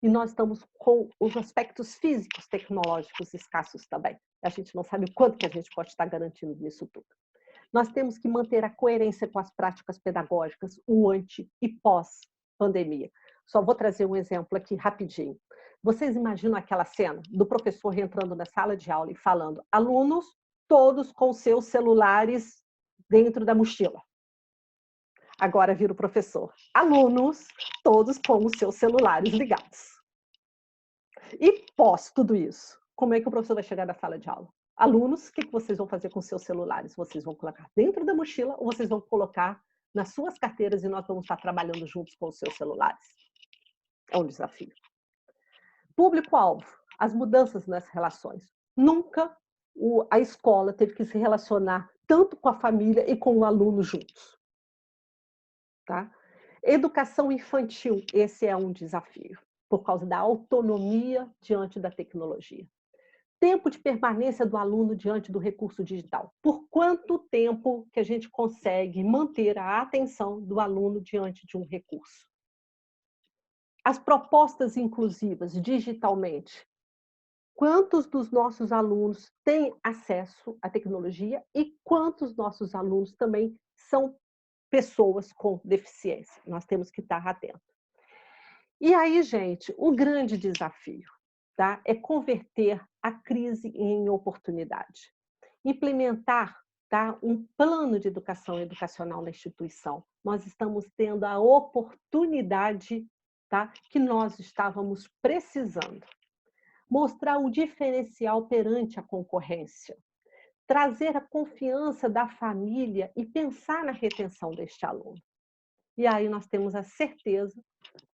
e nós estamos com os aspectos físicos, tecnológicos escassos também. A gente não sabe o quanto que a gente pode estar garantindo nisso tudo. Nós temos que manter a coerência com as práticas pedagógicas, o antes e pós-pandemia. Só vou trazer um exemplo aqui rapidinho. Vocês imaginam aquela cena do professor entrando na sala de aula e falando: alunos, todos com seus celulares dentro da mochila. Agora vira o professor: alunos, todos com os seus celulares ligados. E pós tudo isso, como é que o professor vai chegar na sala de aula? Alunos, o que vocês vão fazer com seus celulares? Vocês vão colocar dentro da mochila ou vocês vão colocar nas suas carteiras e nós vamos estar trabalhando juntos com os seus celulares? É um desafio. Público-alvo, as mudanças nas relações. Nunca a escola teve que se relacionar tanto com a família e com o aluno juntos. Tá? Educação infantil, esse é um desafio, por causa da autonomia diante da tecnologia. Tempo de permanência do aluno diante do recurso digital. Por quanto tempo que a gente consegue manter a atenção do aluno diante de um recurso? As propostas inclusivas digitalmente. Quantos dos nossos alunos têm acesso à tecnologia e quantos nossos alunos também são pessoas com deficiência. Nós temos que estar atentos. E aí, gente, o grande desafio, tá, é converter a crise em oportunidade. Implementar, tá, um plano de educação educacional na instituição. Nós estamos tendo a oportunidade, tá, que nós estávamos precisando. Mostrar o diferencial perante a concorrência. Trazer a confiança da família e pensar na retenção deste aluno. E aí nós temos a certeza,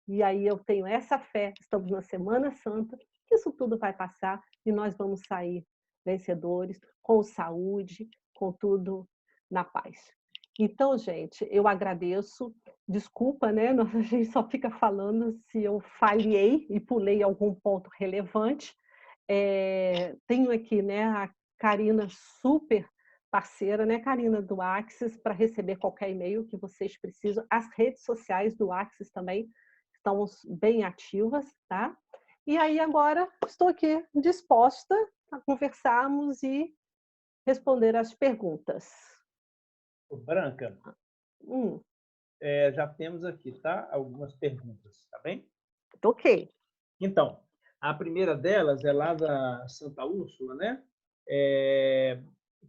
e aí eu tenho essa fé, estamos na Semana Santa, que isso tudo vai passar e nós vamos sair vencedores, com saúde, com tudo na paz. Então, gente, eu agradeço, desculpa, né? A gente só fica falando se eu falhei e pulei algum ponto relevante. Tenho aqui, né, a Karina, super parceira, né, Karina, do Axis, para receber qualquer e-mail que vocês precisam. As redes sociais do Axis também estão bem ativas, tá? E aí agora estou aqui disposta a conversarmos e responder as perguntas. Branca, já temos aqui, tá? Algumas perguntas, tá bem? Ok. Então, a primeira delas é lá da Santa Úrsula, né?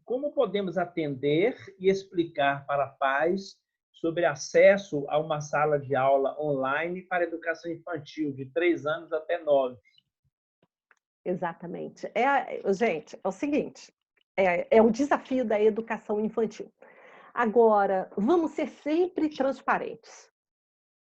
Como podemos atender e explicar para pais sobre acesso a uma sala de aula online para educação infantil de 3 anos até 9? Exatamente. Gente, é o seguinte, é o desafio da educação infantil. Agora, vamos ser sempre transparentes,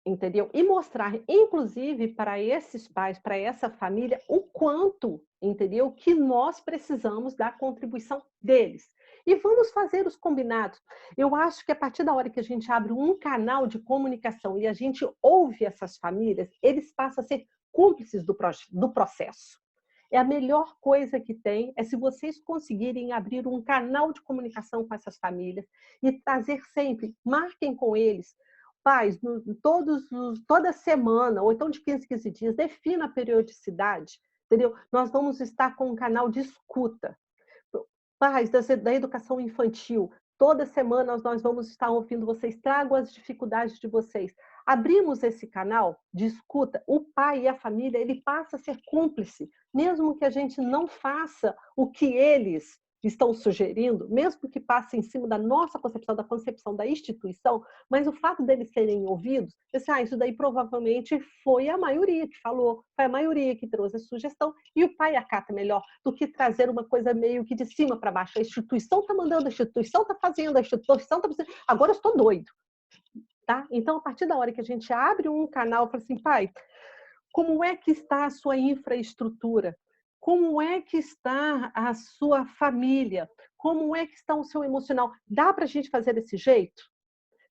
entendeu? E mostrar, inclusive, para esses pais, para essa família, o quanto, entendeu? Que nós precisamos da contribuição deles. E vamos fazer os combinados. Eu acho que a partir da hora que a gente abre um canal de comunicação e a gente ouve essas famílias, eles passam a ser cúmplices do processo. É a melhor coisa que tem, é se vocês conseguirem abrir um canal de comunicação com essas famílias e trazer sempre, marquem com eles, pais, toda semana, ou então de 15 em 15 dias, defina a periodicidade, entendeu? Nós vamos estar com um canal de escuta. Pais da educação infantil, toda semana nós vamos estar ouvindo vocês, tragam as dificuldades de vocês. Abrimos esse canal de escuta, o pai e a família, ele passa a ser cúmplice, mesmo que a gente não faça o que eles estão sugerindo, mesmo que passe em cima da nossa concepção, da concepção da instituição, mas o fato deles serem ouvidos, isso daí provavelmente foi a maioria que falou, foi a maioria que trouxe a sugestão, e o pai acata melhor do que trazer uma coisa meio que de cima para baixo. A instituição está mandando, a instituição está fazendo, a instituição está fazendo, agora eu estou doido. Tá? Então, a partir da hora que a gente abre um canal, fala assim, pai, como é que está a sua infraestrutura? Como é que está a sua família? Como é que está o seu emocional? Dá para a gente fazer desse jeito?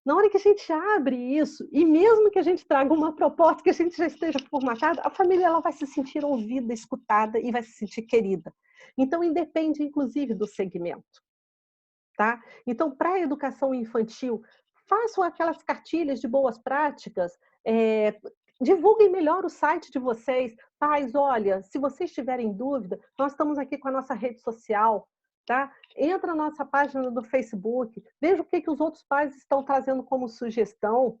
Na hora que a gente abre isso, e mesmo que a gente traga uma proposta que a gente já esteja formatada, a família ela vai se sentir ouvida, escutada e vai se sentir querida. Então, independe, inclusive, do segmento. Tá? Então, para a educação infantil, façam aquelas cartilhas de boas práticas, divulguem melhor o site de vocês. Pais, olha, se vocês tiverem dúvida, nós estamos aqui com a nossa rede social, tá? Entra na nossa página do Facebook, veja o que os outros pais estão trazendo como sugestão.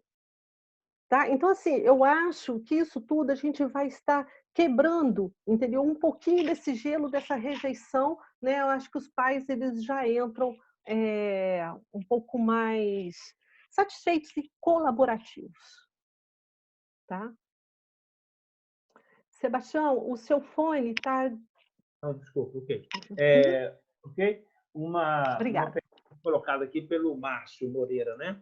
Tá? Então, assim, eu acho que isso tudo a gente vai estar quebrando, entendeu? Um pouquinho desse gelo, dessa rejeição, né? Eu acho que os pais eles já entram um pouco mais satisfeitos e colaborativos. Tá? Sebastião, o seu fone está... Não, desculpa, ok. Ok? Uma pergunta colocada aqui pelo Márcio Moreira, né?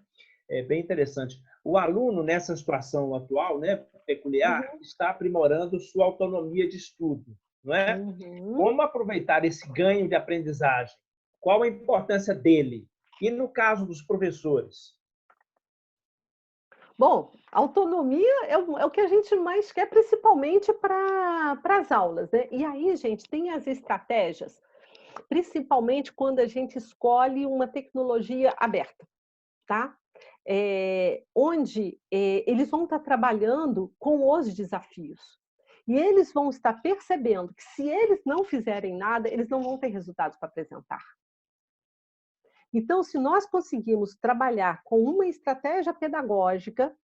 É bem interessante. O aluno, nessa situação atual, né, peculiar, está aprimorando sua autonomia de estudo, não é? Como aproveitar esse ganho de aprendizagem? Qual a importância dele? E no caso dos professores? Bom, autonomia é o que a gente mais quer, principalmente para as aulas, né? E aí, gente, tem as estratégias, principalmente quando a gente escolhe uma tecnologia aberta, tá? Onde eles vão estar trabalhando com os desafios. E eles vão estar percebendo que se eles não fizerem nada, eles não vão ter resultados para apresentar. Então, se nós conseguimos trabalhar com uma estratégia pedagógica,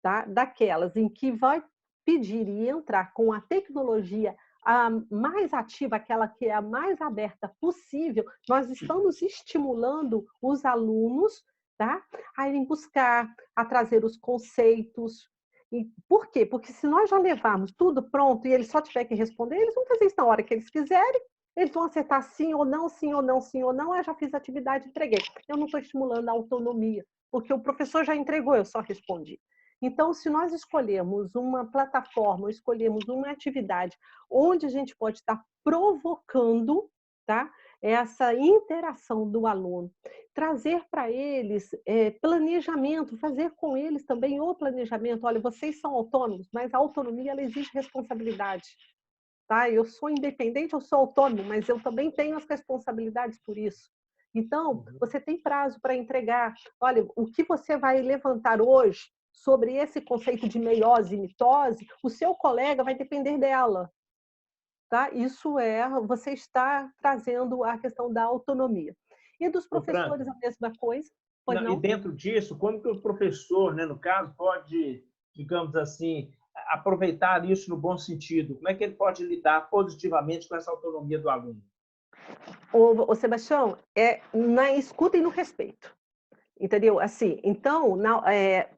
tá, daquelas em que vai pedir e entrar com a tecnologia a mais ativa, aquela que é a mais aberta possível, nós estamos estimulando os alunos, tá, a irem buscar, a trazer os conceitos. E por quê? Porque se nós já levarmos tudo pronto e eles só tiver que responder, eles vão fazer isso na hora que eles quiserem, eles vão acertar sim ou não, sim ou não, sim ou não, eu já fiz a atividade, entreguei. Eu não estou estimulando a autonomia, porque o professor já entregou, eu só respondi. Então, se nós escolhermos uma plataforma, ou escolhermos uma atividade onde a gente pode estar provocando, tá, essa interação do aluno, trazer para eles planejamento, fazer com eles também o planejamento. Olha, vocês são autônomos, mas a autonomia ela exige responsabilidade. Tá? Eu sou independente, eu sou autônomo, mas eu também tenho as responsabilidades por isso. Então, você tem prazo para entregar. Olha, o que você vai levantar hoje sobre esse conceito de meiose e mitose, o seu colega vai depender dela. Tá? Isso você está trazendo a questão da autonomia. E dos Ô, Fran, professores a mesma coisa, pois não, e não? dentro disso, como que o professor, né, no caso, pode, digamos assim, aproveitar isso no bom sentido? Como é que ele pode lidar positivamente com essa autonomia do aluno? Ô, Sebastião, na escuta e no respeito. Entendeu? Assim, então,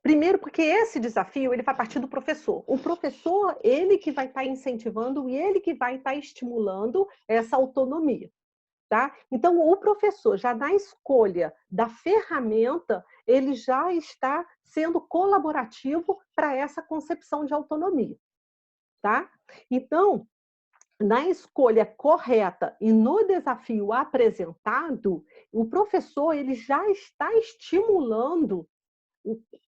primeiro porque esse desafio ele vai partir do professor. O professor, ele que vai estar incentivando e ele que vai estar estimulando essa autonomia. Tá? Então, o professor, já na escolha da ferramenta, ele já está sendo colaborativo para essa concepção de autonomia. Tá? Então, na escolha correta e no desafio apresentado, o professor ele já está estimulando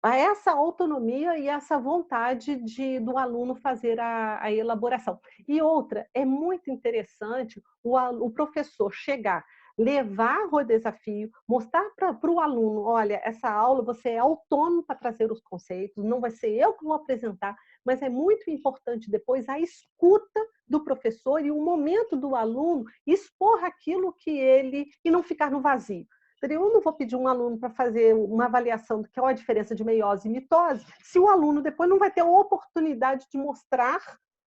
a essa autonomia e essa vontade do aluno fazer a elaboração. E outra, é muito interessante o professor chegar, levar o desafio, mostrar para o aluno, olha, essa aula você é autônomo para trazer os conceitos, não vai ser eu que vou apresentar, mas é muito importante depois a escuta do professor e o momento do aluno expor aquilo que ele, e não ficar no vazio. Eu não vou pedir um aluno para fazer uma avaliação do que é a diferença de meiose e mitose, se o aluno depois não vai ter a oportunidade de mostrar,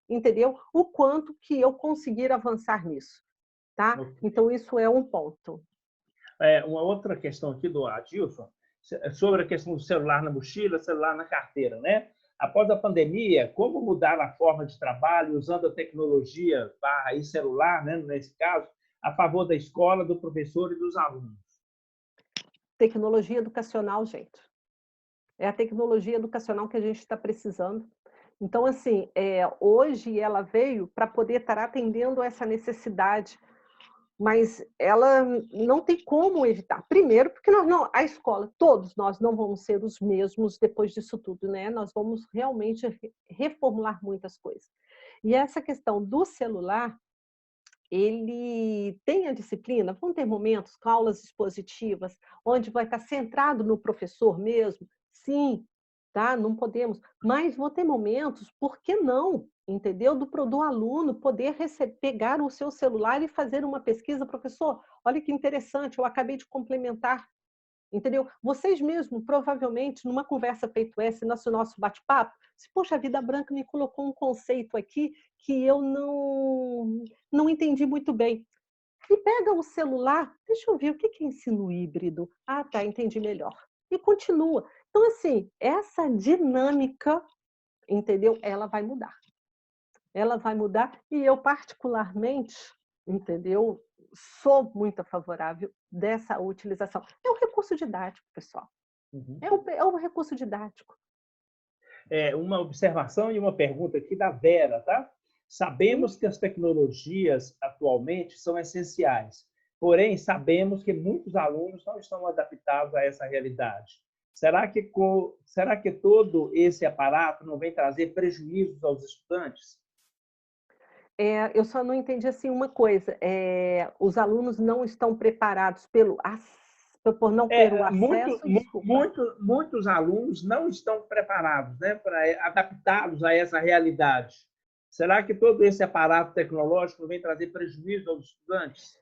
entendeu? O quanto que eu conseguir avançar nisso, tá? Okay. Então, isso é um ponto. Uma outra questão aqui do Adilson, sobre a questão do celular na mochila, celular na carteira, né? Após a pandemia, como mudar a forma de trabalho usando a tecnologia e celular, né, nesse caso, a favor da escola, do professor e dos alunos? Tecnologia educacional, gente. É a tecnologia educacional que a gente está precisando. Então, assim, hoje ela veio para poder estar atendendo essa necessidade, mas ela não tem como evitar. Primeiro, porque a escola, todos nós não vamos ser os mesmos depois disso tudo, né? Nós vamos realmente reformular muitas coisas. E essa questão do celular, ele tem a disciplina, vão ter momentos com aulas expositivas, onde vai estar centrado no professor mesmo, sim, tá? Não podemos, mas vão ter momentos, por que não? Entendeu? Do aluno poder pegar o seu celular e fazer uma pesquisa, professor, olha que interessante, eu acabei de complementar. Entendeu? Vocês mesmos, provavelmente, numa conversa feita essa, nosso bate-papo, se, poxa, a Vida Branca me colocou um conceito aqui que eu não entendi muito bem. E pega o celular, deixa eu ver, o que é ensino híbrido? Ah, tá, entendi melhor. E continua. Então, assim, essa dinâmica, entendeu? Ela vai mudar. Ela vai mudar e eu, particularmente, entendeu? Sou muito favorável dessa utilização. É um recurso didático, pessoal. Uhum. É um recurso didático. Uma observação e uma pergunta aqui da Vera, tá? Sabemos que as tecnologias atualmente são essenciais, porém sabemos que muitos alunos não estão adaptados a essa realidade. Será que todo esse aparato não vem trazer prejuízos aos estudantes? Eu só não entendi assim uma coisa. Os alunos não estão preparados por não ter o acesso, desculpa. Muitos alunos não estão preparados, né, para adaptá-los a essa realidade. Será que todo esse aparato tecnológico vem trazer prejuízo aos estudantes?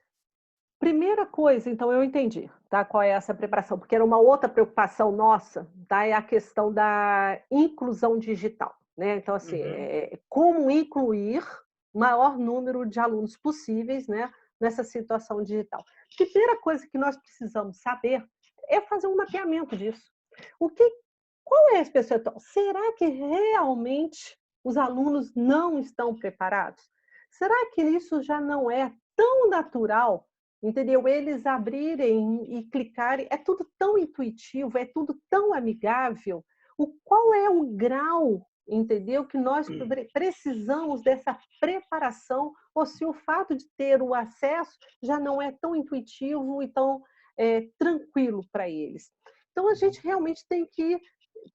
Primeira coisa, então, eu entendi, tá, qual é essa preparação, porque era uma outra preocupação nossa, tá, é a questão da inclusão digital, né. Então, assim, Uhum. como incluir o maior número de alunos possíveis, né, nessa situação digital. Primeira coisa que nós precisamos saber é fazer um mapeamento disso. O que Qual é a percentual? Será que realmente os alunos não estão preparados? Será que isso já não é tão natural, entendeu? Eles abrirem e clicarem, é tudo tão intuitivo, é tudo tão amigável. Qual é o grau, entendeu, que nós precisamos dessa preparação, ou se o fato de ter o acesso já não é tão intuitivo e tão tranquilo para eles. Então, a gente realmente tem que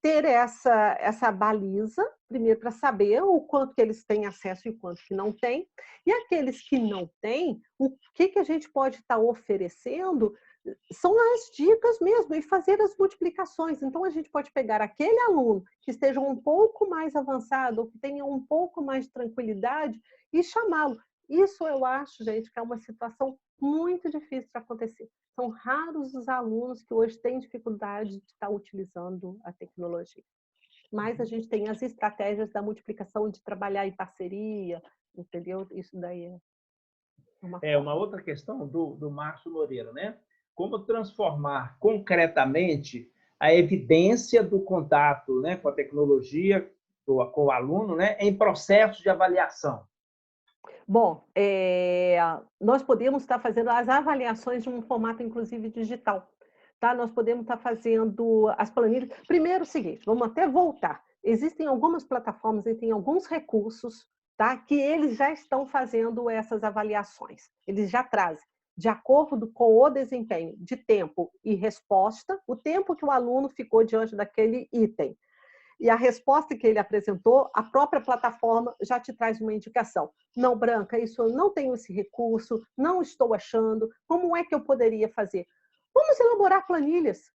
ter essa baliza, primeiro para saber o quanto que eles têm acesso e o quanto que não têm. E aqueles que não têm, o que a gente pode estar oferecendo são as dicas mesmo, e fazer as multiplicações. Então, a gente pode pegar aquele aluno que esteja um pouco mais avançado, ou que tenha um pouco mais de tranquilidade, e chamá-lo. Isso eu acho, gente, que é uma situação muito difícil de acontecer. São raros os alunos que hoje têm dificuldade de estar utilizando a tecnologia. Mas a gente tem as estratégias da multiplicação, de trabalhar em parceria, entendeu? Isso daí é uma É forma. uma outra questão do Márcio Moreira, né? Como transformar concretamente a evidência do contato, né, com a tecnologia, com o aluno, né, em processo de avaliação. Bom, nós podemos estar fazendo as avaliações de um formato, inclusive, digital. Tá? Nós podemos estar fazendo as planilhas. Primeiro, o seguinte, vamos até voltar. Existem algumas plataformas e tem alguns recursos, tá, que eles já estão fazendo essas avaliações. Eles já trazem, de acordo com o desempenho de tempo e resposta, o tempo que o aluno ficou diante daquele item e a resposta que ele apresentou, a própria plataforma já te traz uma indicação. Não, Branca, isso eu não tenho esse recurso, não estou achando, como é que eu poderia fazer? Vamos elaborar planilhas,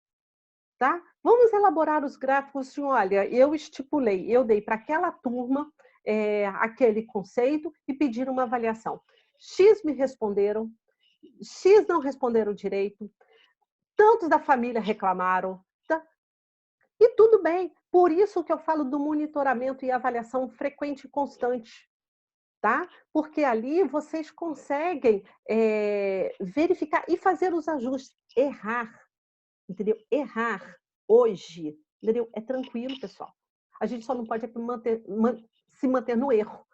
tá? Vamos elaborar os gráficos de, olha, eu estipulei, eu dei para aquela turma aquele conceito e pedir uma avaliação. X me responderam, X não responderam direito, tantos da família reclamaram, tá? E tudo bem, por isso que eu falo do monitoramento e avaliação frequente e constante, tá? Porque ali vocês conseguem verificar e fazer os ajustes. Errar, entendeu? Errar hoje, entendeu? É tranquilo, pessoal. A gente só não pode se manter no erro.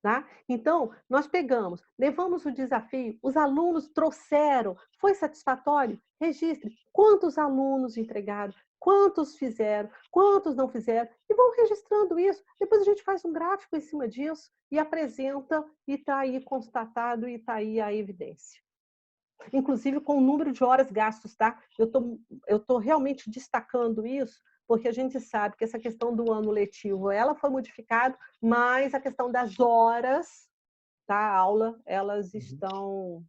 Tá? Então, nós pegamos, levamos o desafio, os alunos trouxeram, foi satisfatório? Registre quantos alunos entregaram, quantos fizeram, quantos não fizeram, e vão registrando isso. Depois a gente faz um gráfico em cima disso e apresenta, e está aí constatado, e está aí a evidência. Inclusive com o número de horas gastos, tá? Eu tô realmente destacando isso, porque a gente sabe que essa questão do ano letivo, ela foi modificada, mas a questão das horas da aula, elas Uhum. estão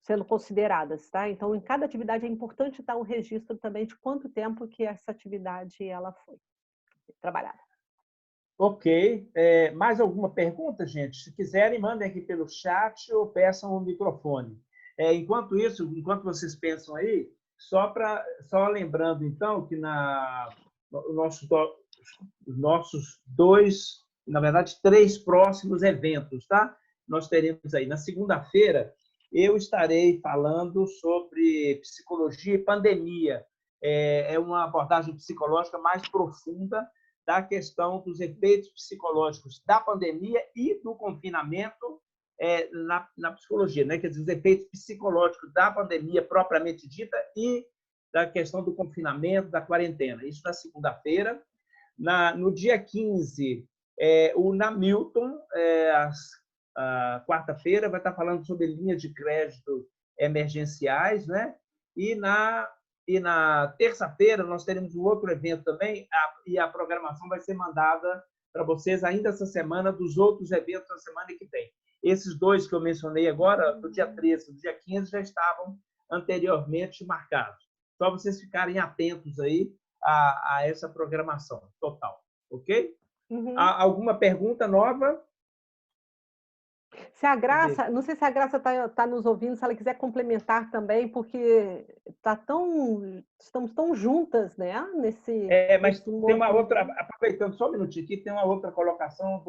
sendo consideradas, tá? Então, em cada atividade é importante dar um registro também de quanto tempo que essa atividade ela foi trabalhada. Ok. Mais alguma pergunta, gente? Se quiserem, mandem aqui pelo chat ou peçam o microfone. Enquanto isso, enquanto vocês pensam aí, só lembrando, então, que os nossos dois, na verdade, três próximos eventos, tá? Nós teremos aí, na segunda-feira, eu estarei falando sobre psicologia e pandemia. É uma abordagem psicológica mais profunda da questão dos efeitos psicológicos da pandemia e do confinamento na psicologia, né? Quer dizer, os efeitos psicológicos da pandemia propriamente dita e da questão do confinamento, da quarentena. Isso na segunda-feira. No dia 15, o Namilton, a quarta-feira, vai estar falando sobre linhas de crédito emergenciais, né? E na terça-feira nós teremos um outro evento também, e a programação vai ser mandada para vocês ainda essa semana dos outros eventos da semana que vem. Esses dois que eu mencionei agora, do dia 13 e do dia 15, já estavam anteriormente marcados. Só vocês ficarem atentos aí a essa programação total, ok? Uhum. Há alguma pergunta nova? Se a Quer dizer, Graça, não sei se a Graça está nos ouvindo, se ela quiser complementar também, porque estamos tão juntas, né, mas nesse um tem uma outro outra, momento. aproveitando só um minutinho aqui, tem uma outra colocação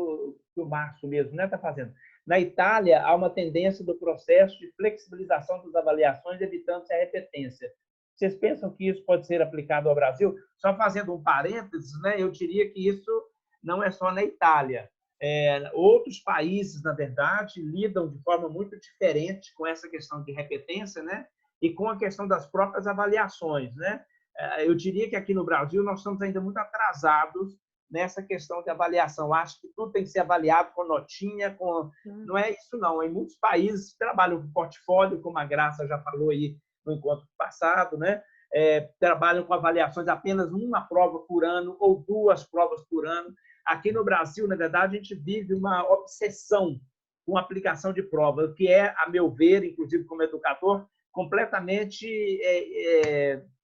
do Márcio mesmo, né? Está fazendo. Na Itália, há uma tendência do processo de flexibilização das avaliações, evitando-se a repetência. Vocês pensam que isso pode ser aplicado ao Brasil? Só fazendo um parênteses, né? Eu diria que isso não é só na Itália. Outros países, na verdade, lidam de forma muito diferente com essa questão de repetência, né? E com a questão das próprias avaliações, né? Eu diria que aqui no Brasil nós estamos ainda muito atrasados nessa questão de avaliação. Acho que tudo tem que ser avaliado com notinha, com... não é isso não. Em muitos países trabalham com portfólio, como a Graça já falou aí no encontro passado, né? Trabalham com avaliações apenas uma prova por ano ou duas provas por ano. Aqui no Brasil, na verdade, a gente vive uma obsessão com a aplicação de prova, o que é, a meu ver, inclusive como educador, completamente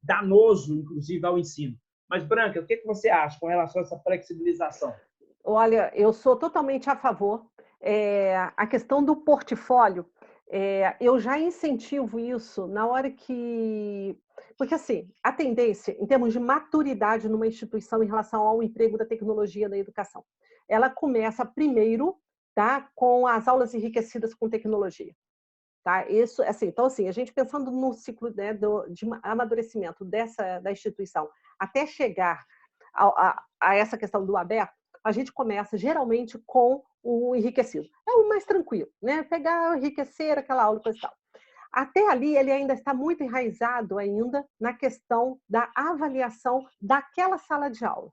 danoso, inclusive, ao ensino. Mas, Branca, o que você acha com relação a essa flexibilização? Olha, eu sou totalmente a favor. A questão do portfólio, eu já incentivo isso na hora que... Porque, assim, a tendência, em termos de maturidade numa instituição em relação ao emprego da tecnologia na educação, ela começa primeiro, tá, com as aulas enriquecidas com tecnologia. Tá? Isso, assim, então, assim, a gente pensando no ciclo, né, de amadurecimento da instituição até chegar a essa questão do aberto, a gente começa geralmente com o enriquecido. É o mais tranquilo, né? Pegar, enriquecer aquela aula e coisa e tal. Até ali, ele ainda está muito enraizado ainda na questão da avaliação daquela sala de aula.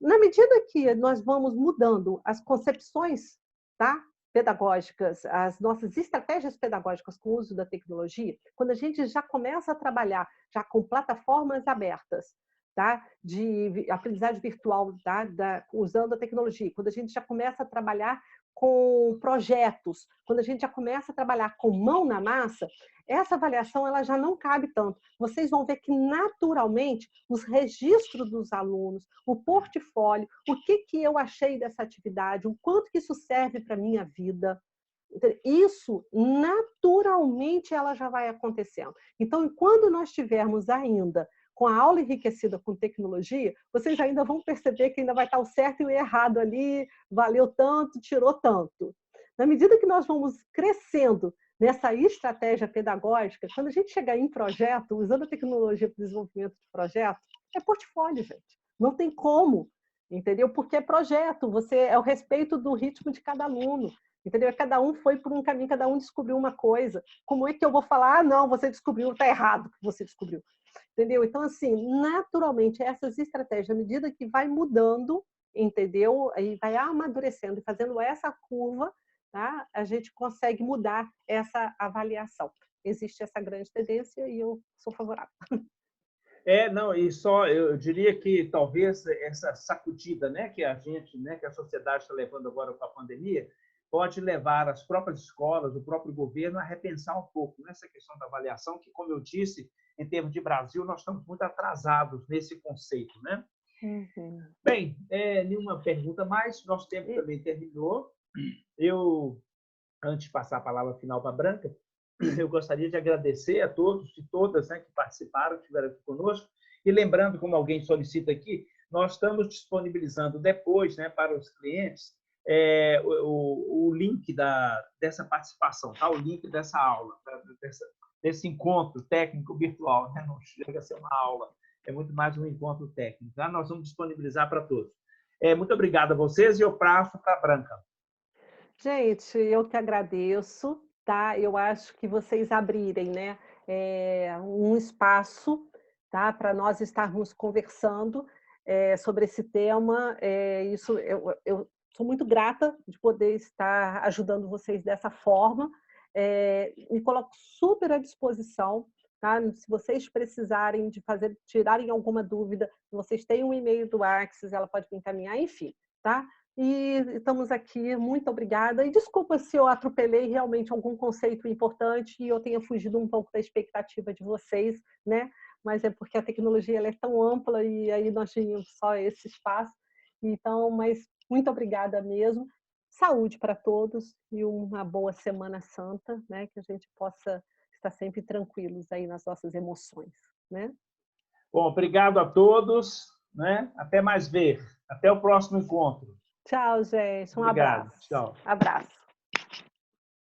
Na medida que nós vamos mudando as concepções, tá, pedagógicas, as nossas estratégias pedagógicas com o uso da tecnologia, quando a gente já começa a trabalhar já com plataformas abertas, tá, de aprendizagem virtual, tá, usando a tecnologia, quando a gente já começa a trabalhar com projetos, quando a gente já começa a trabalhar com mão na massa, essa avaliação ela já não cabe tanto. Vocês vão ver que naturalmente os registros dos alunos, o portfólio, o que eu achei dessa atividade, o quanto que isso serve para a minha vida. Isso, naturalmente, ela já vai acontecendo. Então, quando nós tivermos ainda com a aula enriquecida com tecnologia, vocês ainda vão perceber que ainda vai estar o certo e o errado ali, valeu tanto, tirou tanto. Na medida que nós vamos crescendo nessa estratégia pedagógica, quando a gente chegar em projeto, usando a tecnologia para o desenvolvimento de projeto, é portfólio, gente. Não tem como, entendeu? Porque é projeto, é o respeito do ritmo de cada aluno, entendeu? Cada um foi por um caminho, cada um descobriu uma coisa. Como é que eu vou falar, ah, não, você descobriu, está errado que você descobriu, entendeu? Então, assim, naturalmente, essas estratégias, à medida que vai mudando, entendeu? Aí vai amadurecendo e fazendo essa curva, tá? A gente consegue mudar essa avaliação. Existe essa grande tendência e eu sou favorável. Não, e só eu diria que talvez essa sacudida, né, que a gente, né, que a sociedade está levando agora com a pandemia, pode levar as próprias escolas, o próprio governo a repensar um pouco nessa questão da avaliação, que, como eu disse, em termos de Brasil, nós estamos muito atrasados nesse conceito, né? Uhum. Bem, nenhuma pergunta mais, nosso tempo também terminou. Eu, antes de passar a palavra final para a Branca, eu gostaria de agradecer a todos e todas, né, que participaram, que estiveram aqui conosco. E lembrando, como alguém solicita aqui, nós estamos disponibilizando depois, né, para os clientes o link dessa participação, tá? O link dessa aula, desse encontro técnico virtual. Né? Não chega a ser uma aula, é muito mais um encontro técnico. Tá? Nós vamos disponibilizar para todos. Muito obrigado a vocês e eu passo para a Branca. Gente, eu que agradeço, tá? Eu acho que vocês abrirem, né, um espaço, tá, para nós estarmos conversando sobre esse tema. Isso eu sou muito grata de poder estar ajudando vocês dessa forma. Me coloco super à disposição, tá? Se vocês precisarem de tirarem alguma dúvida, vocês têm um e-mail do Axis, ela pode me encaminhar, enfim, tá? E estamos aqui, muito obrigada. E desculpa se eu atropelei realmente algum conceito importante e eu tenha fugido um pouco da expectativa de vocês, né? Mas é porque a tecnologia ela é tão ampla e aí nós tínhamos só esse espaço. Então, mas muito obrigada mesmo. saúde para todos e uma boa Semana Santa, né? Que a gente possa estar sempre tranquilos aí nas nossas emoções, né? Bom, obrigado a todos, né? Até mais ver. Até o próximo encontro. Tchau, gente. Um Obrigado. abraço. Tchau. Abraço.